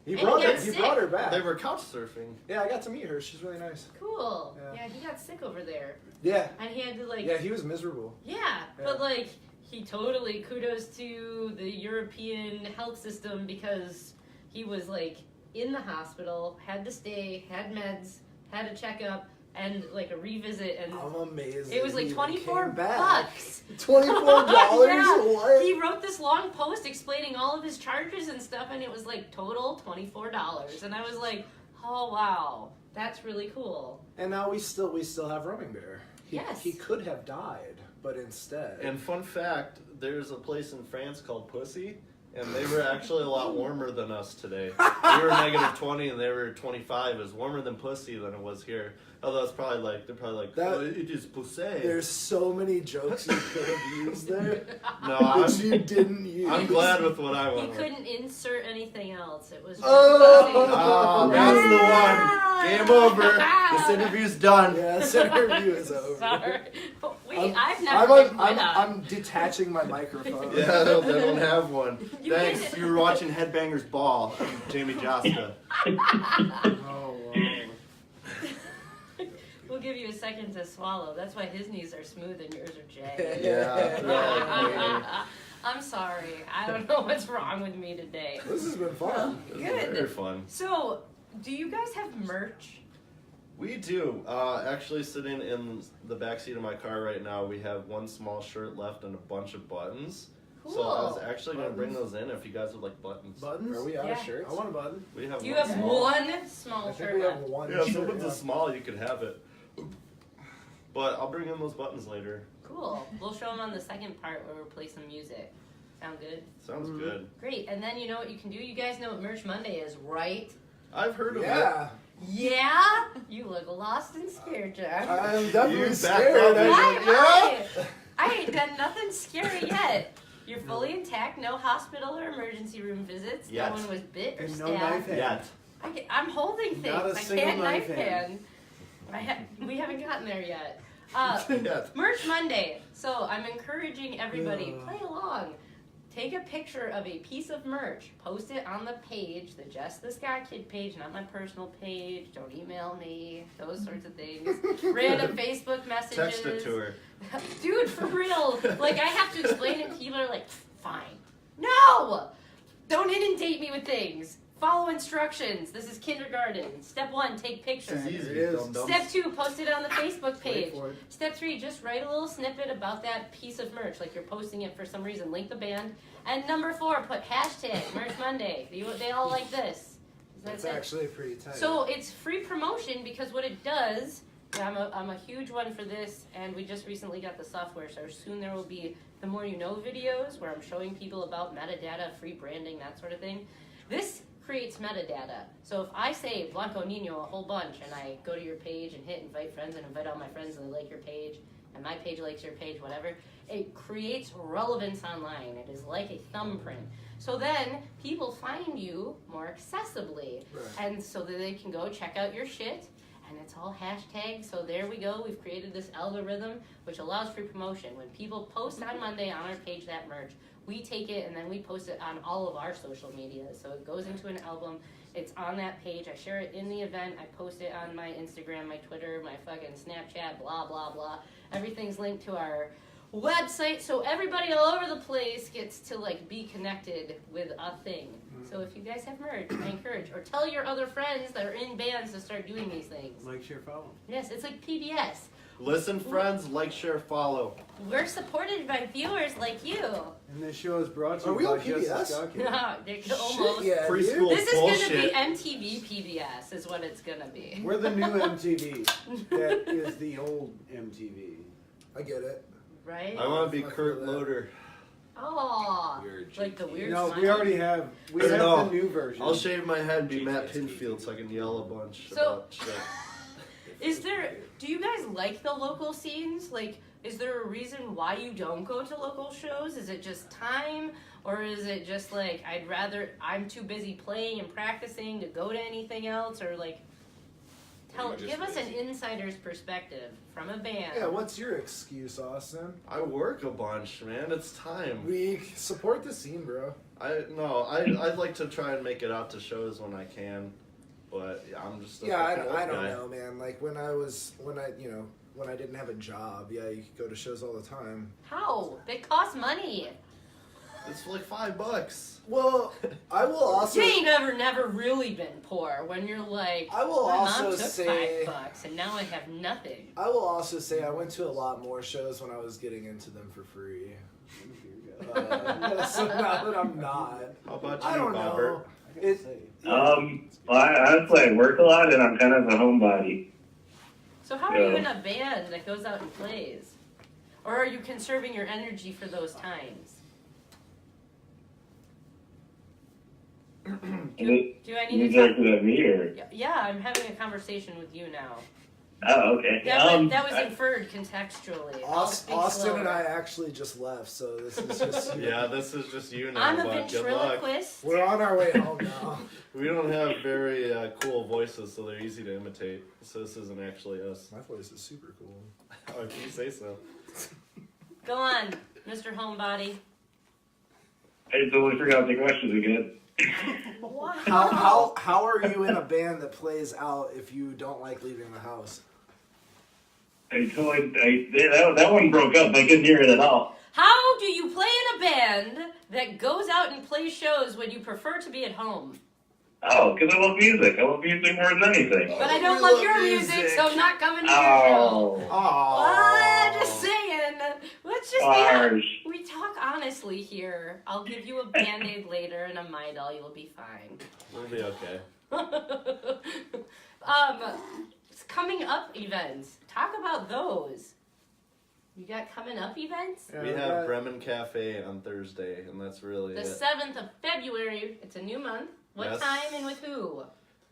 he and brought he her. got He sick. brought her back. They were couch surfing. Yeah, I got to meet her. She's really nice. Cool. Yeah. Yeah, he got sick over there. Yeah. And he had to like... Yeah, he was miserable. Yeah, but like, he totally kudos to the European health system because he was like in the hospital, had to stay, had meds, had a checkup, and like a revisit, and I'm amazed. it was that like he $24. $24? Yeah. What? He wrote this long post explaining all of his charges and stuff, and it was like total $24. And I was like, oh wow, that's really cool. And now we still have Roaming Bear. Yes. He could have died, but instead. And fun fact, there's a place in France called Pussy, And they were actually a lot warmer than us today. We were -20 and they were 25. It was warmer than pussy than it was here. Although it's probably like, they're probably like, That- oh, it is pussy. There's so many jokes you could have used there No, that you didn't use. I'm glad with what I He went with. couldn't insert anything else. It was just Ah, pussy. that's the one. Game over. This interview's done. Yeah, this interview is over. Sorry. Wait, I've I'm, never been put up. I'm detaching my microphone. Yeah, they don't have one. You Thanks. did it. You were watching Headbangers Ball. I'm Jamie Josta. Oh, wow. We'll give you a second to swallow. That's why his knees are smooth and yours are jagged. Yeah. I'm sorry. I don't know what's wrong with me today. This has been fun. It was Good. very fun. So, do you guys have merch? We do. Actually, sitting in the backseat of my car right now, we have one small shirt left and a bunch of buttons. So I was Cool. actually going to bring those in if you guys would like buttons. Buttons? Are we out Yeah. of shirts? I want a button. We have You one have small. one small I think shirt we have left. one Yeah, if shirt. someone's a small, you could have it. But I'll bring in those buttons later. Cool. We'll show them on the second part where we'll play some music. Sound good? Sounds good. Great. And then you know what you can do? You guys know what Merch Monday is, right? I've heard of it. Yeah, Yeah? You look lost and scared, John. I'm definitely You back scared. up. Why? I ain't done nothing scary yet. You're fully intact, no hospital or emergency room visits. Yet. No one was bit or And no stabbed. knife hand. Yet. I'm holding things. Not a I single can't knife knife hand. We haven't gotten there yet. Yet. Merch Monday. So I'm encouraging everybody, play along. Take a picture of a piece of merch, post it on the page, the Jess The Ska Kid page, not my personal page. Don't email me, those sorts of things. Random Facebook messages. Text it to her. Dude, for real. Like, I have to explain it, and people are like, fine. No! Don't inundate me with things. Follow instructions. This is kindergarten. Step 1, take pictures. This is easy, It is. dum-dums. Step 2, post it on the Facebook page. Wait for it. Step 3, just write a little snippet about that piece of merch, like you're posting it for some reason. Link the band. And number 4, put hashtag Merch Monday. They all like this. That's it. actually pretty tight. So it's free promotion because what it does, I'm a huge one for this, and we just recently got the software, so soon there will be the More You Know videos where I'm showing people about metadata, free branding, that sort of thing. This creates metadata. So if I say Blanco Nino a whole bunch and I go to your page and hit invite friends and invite all my friends and they like your page and my page likes your page, whatever, it creates relevance online. It is like a thumbprint. So then people find you more accessibly. Right. And so that they can go check out your shit. And it's all hashtags. So there we go. We've created this algorithm which allows free promotion. When people post on Monday on our page that merch, we take it and then we post it on all of our social media. So it goes into an album. It's on that page. I share it in the event. I post it on my Instagram, my Twitter, my fucking Snapchat, blah, blah, blah. Everything's linked to our website. So everybody all over the place gets to like be connected with a thing. So if you guys have merch, I encourage. Or tell your other friends that are in bands to start doing these things. Like, share, follow. Yes, it's like PBS. Listen, friends, like, share, follow. We're supported by viewers like you. And this show is brought to Are you we by on Jess The PBS? Ska Kid. They're almost. Shit, yeah, Preschool dude. This is going to bullshit. be MTV PBS is what it's going to be. We're the new MTV. That is the old MTV. I get it. Right? I want to be I Kurt feel that. Loader. Oh, Weird like the weird No, smile. we already have. We Or have no, the new version. I'll shave my head and be Matt GTS Pinfield so I can yell a bunch So- about shit. Is there, do you guys like the local scenes? Like, is there a reason why you don't go to local shows? Is it just time? Or is it just like, I'm too busy playing and practicing to go to anything else? Or like, You're just give us an busy. insider's perspective from a band. Yeah, what's your excuse, Austin? I work a bunch, man. It's time. We support the scene, bro. I'd like to try and make it out to shows when I can, but yeah, I'm just a Yeah, fucking I old don't guy. know, man. Like when I didn't have a job, yeah, you could go to shows all the time. How? They cost money. It's like $5. Well, I will also. You ain't never really been poor when you're like, I will my also mom took say- $5 and now I have nothing. I will also say I went to a lot more shows when I was getting into them for free. So now that I'm not, How about you, I don't Bobbert? know. It, Well, I honestly I work a lot and I'm kind of a homebody. So how are you Yeah. in a band that goes out and plays? Or are you conserving your energy for those times? Do I need You to talk? directed at me, or? Yeah, I'm having a conversation with you now. Oh, okay. That was inferred contextually. I'll speak Austin slower. and I actually just left, so this is just Yeah, this is just you now. I'm a but good luck. ventriloquist. we're on our way home now. We don't have very cool voices, so they're easy to imitate. So this isn't actually us. My voice is super cool. Oh, if you say so. Go on, Mr. Homebody. I totally forgot the question again. Wow. How are you in a band that plays out if you don't like leaving the house? That one broke up. I couldn't hear it at all. How do you play in a band that goes out and plays shows when you prefer to be at home? Oh, because I love music. I love music more than anything. But I don't We love your music, so I'm not coming to your show. Oh. Just saying. Let's just Harsh. we talk honestly here. I'll give you a Band-Aid later and a Midol. You'll be fine. We'll be okay. Coming up events. Talk about those. You got coming up events? We have Bremen Cafe on Thursday, and that's really The it. 7th of February. It's a new month. What Yes. time and with who?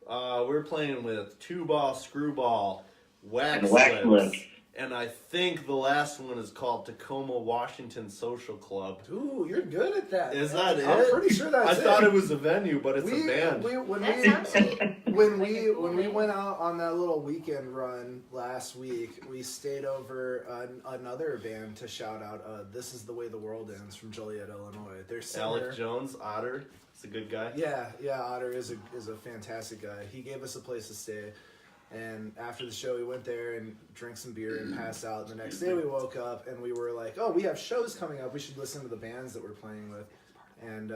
We're playing with Two Ball, Screwball, Wax And Wax Lips, Lips. and I think the last one is called Tacoma Washington Social Club. Ooh, you're good at that. Is man. that I'm it? pretty sure that's I thought it was a venue, but it's a band. That sounds sweet. When Like a cool we name. went out on that little weekend run last week, we stayed over another band to shout out. This is the Way the World Ends from Joliet, Illinois. Their singer, Alec Jones, Otter, he's a good guy. yeah, Otter is a fantastic guy. He gave us a place to stay, and after the show, we went there and drank some beer and passed out. And the next day, we woke up and we were like, "Oh, we have shows coming up. We should listen to the bands that we're playing with," and.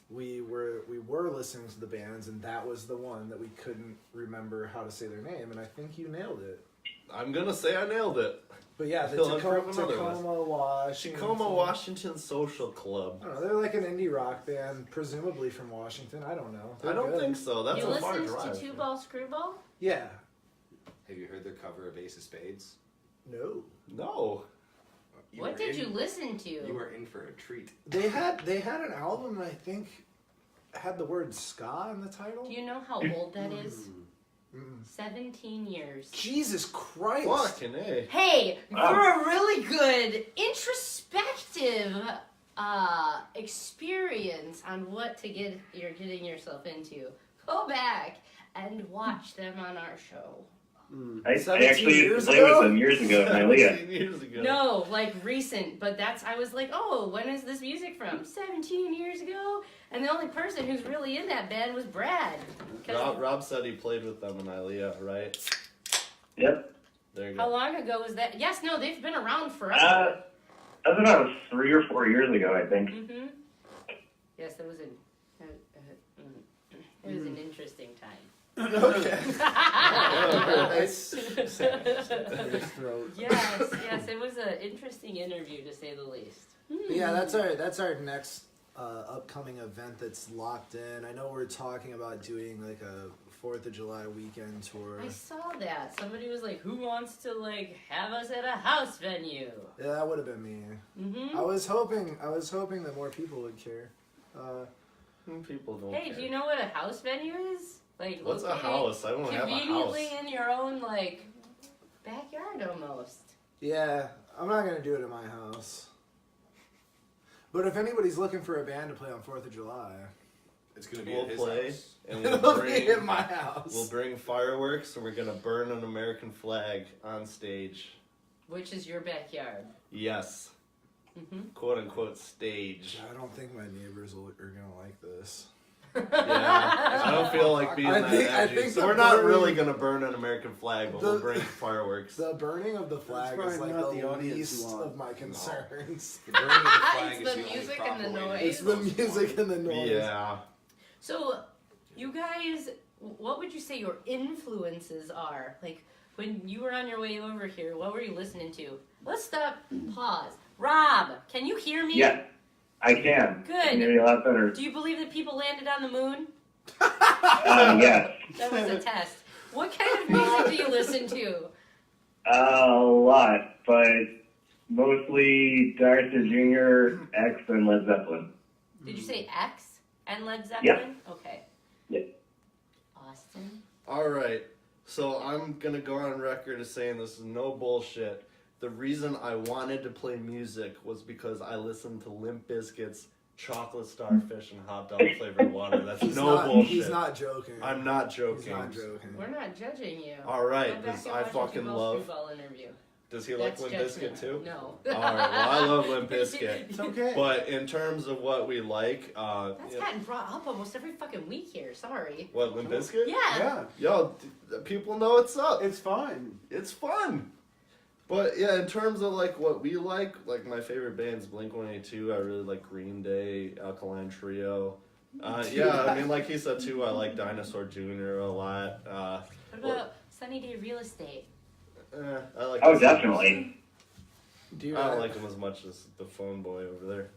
We were listening to the bands, and that was the one that we couldn't remember how to say their name, and I think you nailed it. I'm gonna say I nailed it. But yeah, the Still unproven Tacoma, Washington. Tacoma Washington Social Club. I don't know. They're like an indie rock band, presumably from Washington. I don't know. They're I don't good. think so. That's You a far listened drive. to Two Ball Screwball? Yeah. Have you heard their cover of Ace of Spades? No. No. What did you listen to? You were in for a treat. They had an album that I think had the word ska in the title. Do you know how old that is? Mm. 17 years. Jesus Christ. Fucking A. Hey, Wow. for a really good introspective experience on what you're getting yourself into, go back and watch them on our show. I 17 actually used years to play ago? with them years ago in Hialeah. 17 years ago. No, like recent, but I was like, oh, when is this music from? 17 years ago? And the only person who's really in that band was Brad. 'Cause Rob said he played with them in Ilea, right? Yep. There you how go. long ago was that? Yes, no, they've been around forever. That was about 3 or 4 years ago, I think. Mm-hmm. Yes, that was it was an interesting time. Okay. Yes, yes, it was an interesting interview to say the least. But yeah, that's our next upcoming event that's locked in. I know we're talking about doing like a 4th of July weekend tour. I saw that. Somebody was like, who wants to like have us at a house venue? Yeah, that would have been me. Mm-hmm. I was hoping that more people would care. People don't Hey, care. do you know what a house venue is? Like, What's a located house? I don't have a house. conveniently in your own like backyard almost. Yeah, I'm not gonna do it at my house. But if anybody's looking for a band to play on 4th of July, It's gonna be We'll at his play, house. and it'll we'll be bring, at my house. we'll bring fireworks, and we're gonna burn an American flag on stage. Which is your backyard. Yes. Mm-hmm. Quote unquote stage. I don't think my neighbors are gonna like this. Yeah. I don't feel like being I that think- I edgy. think So the we're not burning- really gonna burn an American flag, but we'll The- bring fireworks. The burning of the flag probably is like not the the audience least you want. of my concerns. The burning of the flag It's is the the only music proper and the way to noise. It's the music and the noise. Yeah. So, you guys, what would you say your influences are? Like, when you were on your way over here, what were you listening to? Let's stop, pause. Rob, can you hear me? Yeah, I can. Good. I can hear you a lot better. Do you believe that people landed on the moon? Yes. That was a test. What kind of music do you listen to? A lot, but mostly Darcy Jr., X, and Led Zeppelin. Did you say X and Led Zeppelin? Okay. Austin. All right, so I'm gonna go on record as saying this is no bullshit. The reason I wanted to play music was because I listened to Limp Bizkit's Chocolate Starfish and Hot Dog Flavored Water. That's bullshit. He's not joking. I'm not joking. He's not joking. We're not judging you. All right, Go back this and I watch fucking the love. Football interview. Does he like Limp That's Bizkit too? No. All right, well I love Limp Bizkit. It's okay. But in terms of what we like, That's gotten brought up almost every fucking week here. Sorry. what Limp Bizkit? Yeah. Yeah, Yo, people know what's up. it's fine. It's fun. But yeah, in terms of like what we like my favorite bands, Blink-182. I really like Green Day, Alkaline Trio. Yeah, I mean, like he said too, I like Dinosaur Jr. a lot. What about Sunny Day Real Estate? I like. Oh, definitely. Dude, I don't like him as much as the Phone Boy over there.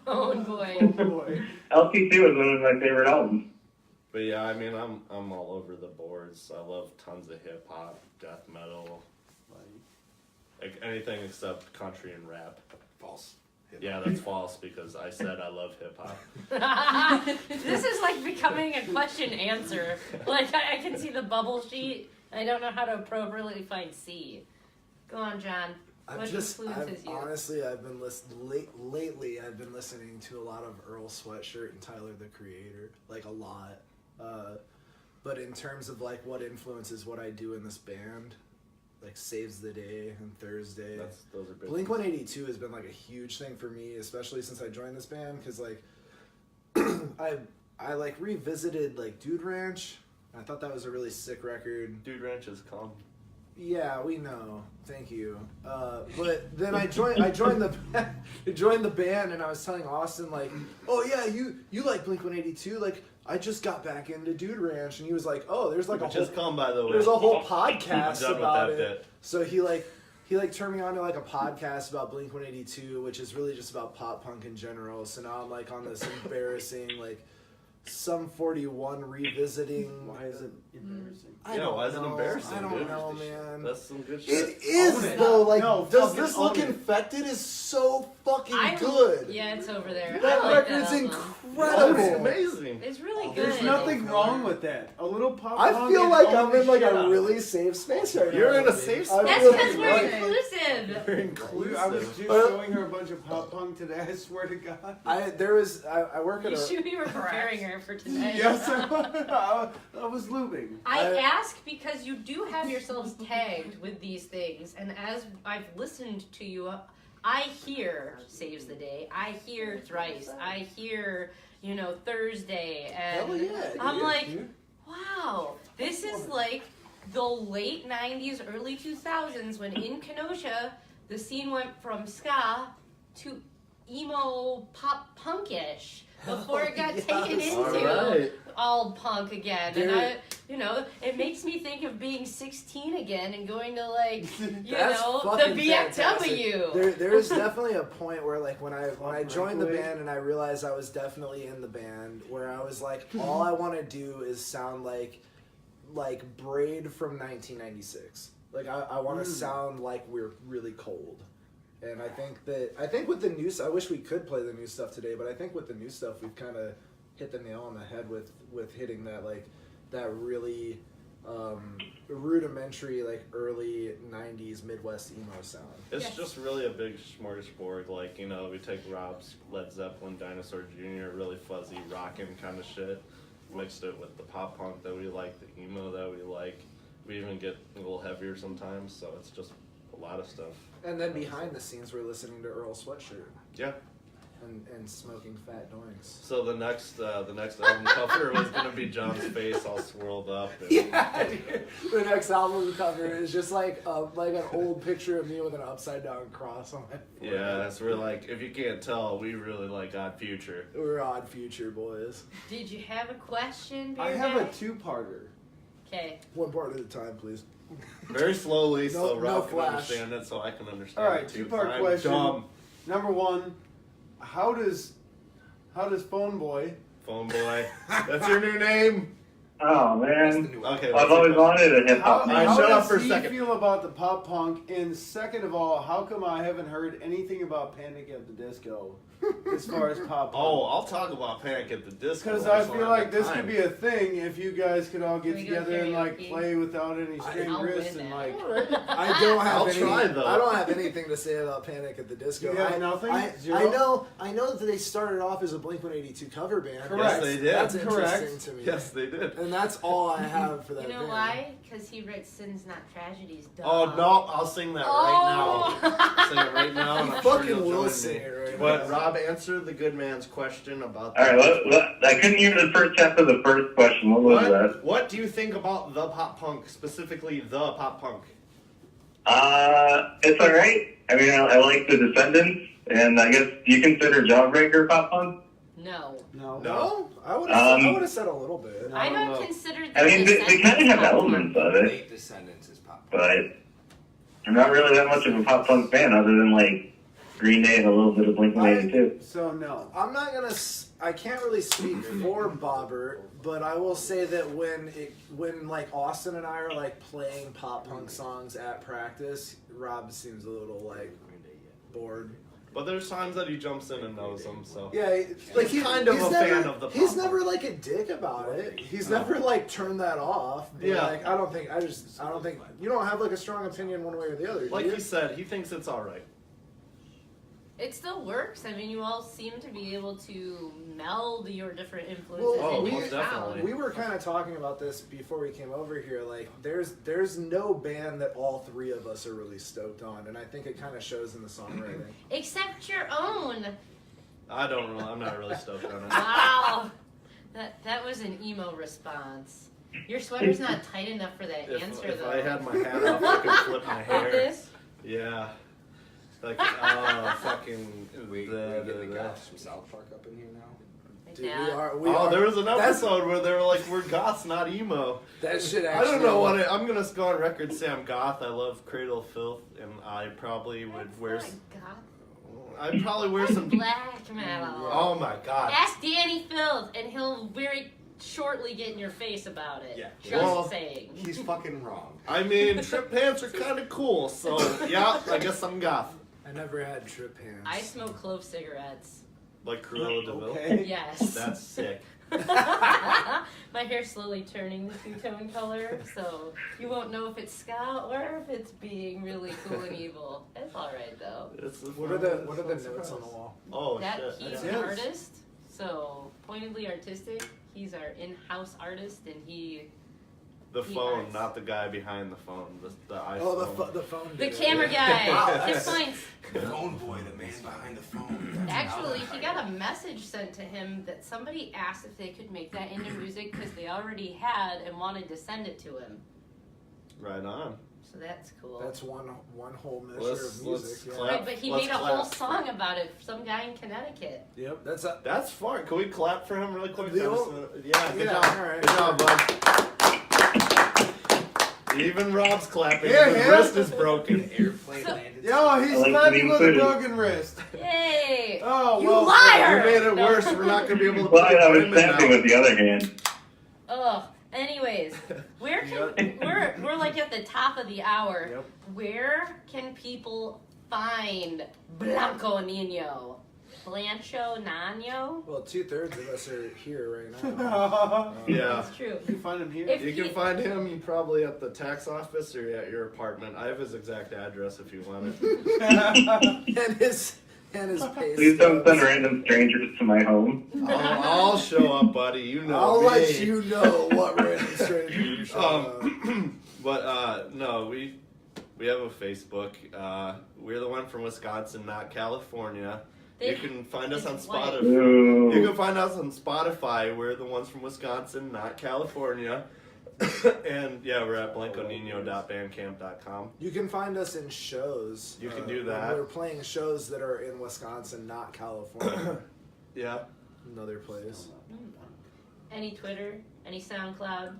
Oh boy. Oh boy. LP2 was one of my favorite albums. But yeah, I mean, I'm all over the boards. I love tons of hip hop, death metal, like anything except country and rap. False. Yeah, that's false because I said I love hip hop. This is like becoming a question answer. Like I can see the bubble sheet. I don't know how to appropriately find C. Go on, John. What influences you? Honestly, I've been lately. I've been listening to a lot of Earl Sweatshirt and Tyler the Creator, like a lot. But in terms of like what influences what I do in this band, like Saves the Day and Thursday. Those are big. Blink-182 has been like a huge thing for me, especially since I joined this band, because like I like revisited like Dude Ranch. I thought that was a really sick record. Dude Ranch has come. Yeah, we know. Thank you. But then I joined the band, and I was telling Austin like, oh yeah, you like Blink-182? Like I just got back into Dude Ranch, and he was like, oh, there's like Which has come, by the way. there's a whole podcast done with about that it. bit. So he turned me on to like a podcast about Blink-182, which is really just about pop punk in general. So now I'm like on this embarrassing like Sum 41 revisiting. Why is it embarrassing? I Yeah, don't why is it know. embarrassing, I don't dude? know, man. That's some good It shit. is Own it. though. Like, No, does fucking this look own it. infected? Is so fucking good. Yeah, it's over there. That I like record's that album. incredible. It's amazing. It's really good. There's nothing wrong with that. A little pop I punk feel and like own I'm the in like shit out a of really it. safe space right now. You're in a safe I space. That's feel because we're like- inclusive. You're I was inclusive. just showing her a bunch of pop punk today. I swear to God. I work at You a. should be preparing her for tonight. Yes, I was lubing. I ask because you do have yourselves tagged with these things, and as I've listened to you, I hear Saves the Day, I hear Thrice, I hear, Thursday, and Hell yeah, I'm dude. like, wow, this is like the late 90s, early 2000s when in Kenosha, the scene went from ska to emo pop punkish before it got Yes. taken into Alright. all punk again. Dude. And it makes me think of being 16 again and going to like, That's the fucking VFW. fantastic. There's definitely a point where like when I joined the Microwave. band and I realized I was definitely in the band where I was like, all I want to do is sound like Braid from 1996. Like I want to sound like we're really cold. And I think with the new, I wish we could play the new stuff today, but I think with the new stuff we've kind of hit the nail on the head with hitting that like that really rudimentary like early 90s Midwest emo sound. It's Yes. just really a big smorgasbord. Like, we take Rob's Led Zeppelin, Dinosaur Jr., really fuzzy, rockin' kind of shit, mixed it with the pop punk that we like, the emo that we like. We even get a little heavier sometimes, so it's just a lot of stuff. And then behind the scenes we're listening to Earl Sweatshirt Yeah. and smoking fat doinks. So the next album cover was gonna be John's face all swirled up. And, Yeah, dude. The next album cover is just like an old picture of me with an upside down cross on it. Yeah, so we're like, if you can't tell, we really like Odd Future. We're Odd Future boys. Did you have a question, I Beer have a Guy? two-parter. Okay. One part at a time, please. Very slowly, so No Rob can flash. understand it, so I can understand All right, it too. 'cause two-part I'm question. Dumb. Number one, how does Phone Boy Phone Boy. That's your new name? Oh That's the man, new Okay, I've always wanted a hip hop All right, band. How shut up does for a he second. feel about the pop punk? And second of all, how come I haven't heard anything about Panic at the Disco as far as pop punk? Oh, I'll talk about Panic at the Disco. Because I just don't feel have like the this time. could be a thing if you guys could all get Can we go together and like karaoke? play without any I'll strained wrists win and that. like. I don't have I'll any. try, though. I don't have anything to say about Panic at the Disco. You have I, nothing? I Zero? know that they started off as a Blink-182 cover band. Correct. Yes, they did. That's Correct. interesting to me. Yes, they did. And that's all I have for that. You know band. why? Because he writes Sins Not Tragedies. Duh. Oh no, I'll sing that right now. I'll sing it right now. And You I'm sure fucking you'll will join sing me. it right But now. Rob, answer the good man's question about. All right, I couldn't hear the first half of the first question. What was that? What do you think about the pop punk, specifically the pop punk? It's all right. I mean, I like the Descendants, and I guess do you consider Jawbreaker pop punk? No. No. No, I would have. Um, said a little bit. No, I don't no. consider the I mean, they kind of Descendants have pop elements punk. of it, Late Descendants is pop. but I'm not really that much of a pop punk fan, other than like Green Day and a little bit of Blink-182. So no. I'm not gonna. I can't really speak for Bobbert, but I will say that when like Austin and I are like playing pop punk songs at practice, Rob seems a little like bored. But there's times that he jumps in and knows them. So Yeah, like He's kind of a fan of the pop He's punk. never like a dick about it. He's never like turned that off. But, Yeah. like I don't think you don't have like a strong opinion one way or the other. do like you? he said, he thinks it's all right. It still works. I mean, you all seem to be able to meld your different influences Well, into we- your most sound. definitely. We were kind of talking about this before we came over here. Like, there's no band that all three of us are really stoked on, and I think it kind of shows in the songwriting. Except your own. I'm not really stoked on it. Wow. That was an emo response. Your sweater's not tight enough for that answer, If though. I had my hat off, I could flip my Like hair. this? Yeah. Like, fucking. We the- get the the- goths from South Park up in here now. Like Dude, that. we Oh, are. there was an That's- episode where they were like, "We're goths, not emo." That shit I actually. don't know what I'm gonna go on record and say I'm goth. I love Cradle of Filth, and I probably would That's wear. not goth. I'd probably wear That's some. black metal. Oh my god. Ask Danny Filth, and he'll very shortly get in your face about it. Yeah. Just Well, saying. He's fucking wrong. I mean, trip pants are kind of cool, so yeah, I guess I'm goth. I never had trip hands. I smoke clove cigarettes. Like Cruella de Vil. Okay. Yes. That's sick. My hair's slowly turning the two-tone color, so you won't know if it's ska or if it's being really cool and evil. It's all right though. What are the notes on the wall? Oh That shit. he's Yes. an artist, so pointedly artistic. He's our in-house artist, and The He phone, arts. not the guy behind the phone. The iPhone. Oh, the phone. the did it. camera guy. Wow, Hit that's- points. Phone boy, the man behind the phone. That's Actually, how he got a message sent to him that somebody asked if they could make that into music because they already had and wanted to send it to him. Right on. So that's cool. That's one whole measure Let's- of let's music. Yeah. clap. Right, but he Let's made a clap. whole song about it. Some guy in Connecticut. Yep. That's fine. Can we clap for him really quick? The I'm just old- gonna- yeah, good Yeah, job. all right. Good job, bud. Even Rob's clapping. Yeah, His yeah. wrist is broken. airplane So- landed. Yo, he's I like to be clapping with a included. broken wrist. Yay! Oh, You well. liar! You made it worse. We're not gonna be able to Well, play I was women now. snapping with the other hand. Ugh. Anyways, where can we're like at the top of the hour. Yep. Where can people find Blanco Nino? Blancho Nano? Well, 2/3 of us are here right now. Yeah. That's true. You find him here. If You can he- find him probably at the tax office or at your apartment. I have his exact address if you want it. and his pay Please don't stubs. send random strangers to my home. I'll show up, buddy. You know I'll me. let you know what random stranger you show up. But no, we have a Facebook. We're the one from Wisconsin, not California. They- You can find us on it's white. Spotify. Ooh. You can find us on Spotify. We're the ones from Wisconsin, not California. And yeah, we're at blanconino.bandcamp.com. You can find us in shows. You can do when that. We're playing shows that are in Wisconsin, not California. Yeah. Another place. Any Twitter? Any SoundCloud?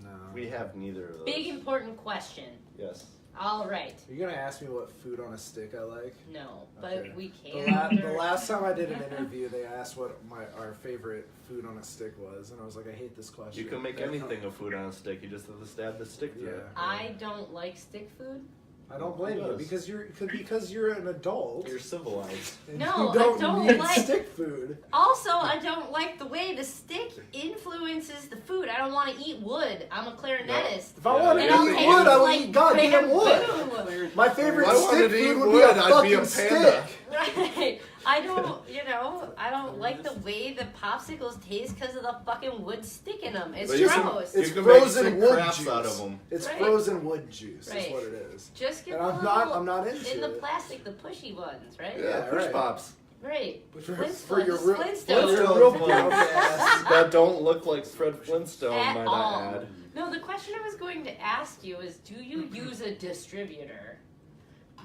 No. We have neither of those. Big important question. Yes. All right. Are you gonna ask me what food on a stick I like? No, but Okay. we The, can. the last time I did an interview, they asked what our favorite food on a stick was, and I was like, I hate this question. You can make anything a food on a stick. You just have to stab the stick through it. I don't like stick food. I don't blame Who you does? because you're an adult. You're civilized. No, and you I don't don't need like- stick food. Also, I don't like the way the stick influences the food. I don't want to eat wood. I'm a clarinetist. If I wanted And to I'll eat take wood, I would like eat goddamn wood. bamboo. My favorite If I wanted stick to eat food would wood, be a I'd be a fucking panda. stick. Right. I don't like the way the popsicles taste because of the fucking wood stick in them. It's But you can- gross. It's You can frozen make sick wood craps juice. out of them. It's Right. frozen wood juice. Right. Is what it is. Just get And the I'm not. little- I'm not into in the it. plastic, the pushy ones, right? Yeah, Push right. pops. Right. For your real, Flintstones. for your real Flintstones. broke ass. That don't look like Fred Flintstone, At might all. I add. No, the question I was going to ask you is, do you use a distributor?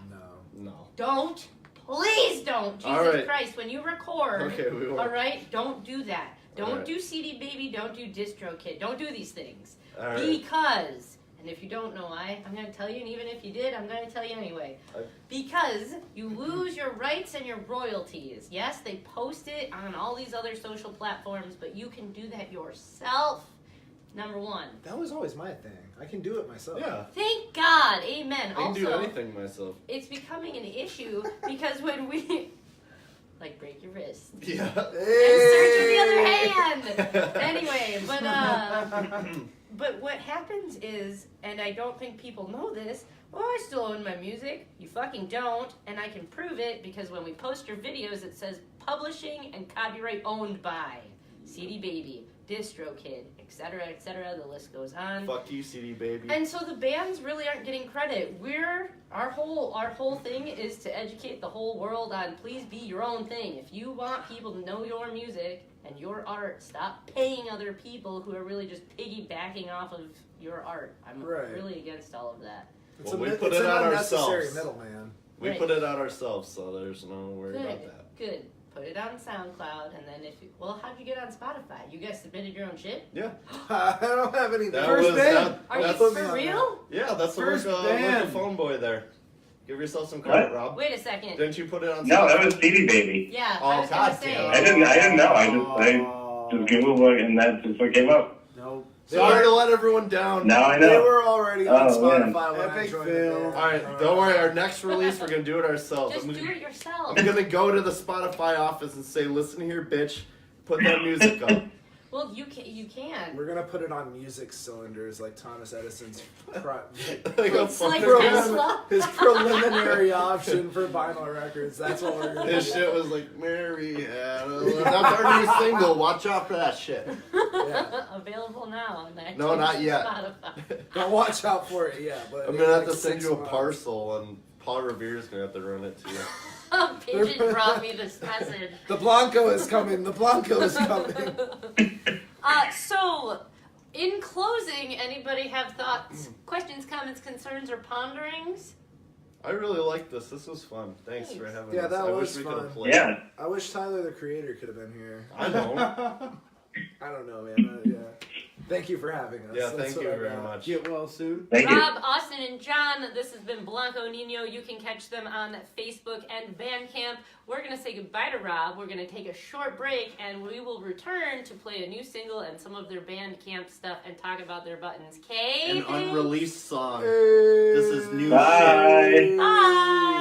No. No. Don't. Please don't. Jesus All right. Christ, when you record, Okay, we all won't. right, don't do that. Don't All right. do CD Baby, don't do Distro Kid. Don't do these things. All right. Because, and if you don't know why, I'm going to tell you, and even if you did, I'm going to tell you anyway. Because you lose your rights and your royalties. Yes, they post it on all these other social platforms, but you can do that yourself. Number one. That was always my thing. I can do it myself. Yeah. Thank God. Amen. I can Also, do anything myself. it's becoming an issue because when we, like, break your wrist. Yeah. And search with the other hand. Anyway, but what happens is, and I don't think people know this, well, I still own my music. You fucking don't, and I can prove it because when we post your videos, it says publishing and copyright owned by CD Baby, Distro Kid, etc., etc. The list goes on. Fuck you, CD Baby. And so the bands really aren't getting credit. Our whole thing is to educate the whole world on please be your own thing. If you want people to know your music and your art, stop paying other people who are really just piggybacking off of your art. I'm Right. really against all of that. It's Well, we a, put it's it an out unnecessary ourselves. middleman. We Right. put it out ourselves, so there's no worry about Good, that. good. Put it on SoundCloud, and then how'd you get on Spotify? You guys submitted your own shit? Yeah. I don't have any. That First was band. that. Are you That's, put me for on real? yeah, that's the First work band. the phone boy there. Give yourself some credit, What? Rob. Wait a second. Didn't you put it on? No, that was CD Baby. Yeah, Oh, I was gonna God say. damn. I didn't know. I just Googled what, and that's just what came up. Nope. Sorry to let everyone down. Now I They know. were already on Oh, man. Spotify when I Epic joined fail. the band. All right, don't worry. Our next release, we're gonna do it ourselves. Just I'm do gonna, it yourself. I'm gonna go to the Spotify office and say, "Listen here, bitch. Put that music up." Well, you can. We're gonna put it on music cylinders like Thomas Edison's Like a It's like fucking- Tesla. his preliminary option for vinyl records. That's what we're gonna His do. shit was like Mary had a love. That's our new single. Watch out for that shit. Yeah. Available now on iTunes No, not and yet. Spotify. Don't watch out for it, yeah. But I'm in gonna have like to send 6 you a months. parcel, and Paul Revere's gonna have to run it too. Pigeon brought me this message. The Blanco is coming. The Blanco is coming. So, in closing, anybody have thoughts, questions, comments, concerns, or ponderings? I really like this. This was fun. Thanks for Thanks. having Yeah, us. that I was wish we could fun. have played. Yeah. I wish Tyler the Creator could have been here. I know. I don't know, man. Yeah. Thank you for having us. Yeah, That's thank what you I very got. much. Get well soon. Thank you. Rob, Austin, and John, this has been Blanco Nino. You can catch them on Facebook and Bandcamp. We're going to say goodbye to Rob. We're going to take a short break, and we will return to play a new single and some of their Bandcamp stuff and talk about their buttons. Okay? An unreleased song. Hey. This is new Bye. shit. Bye!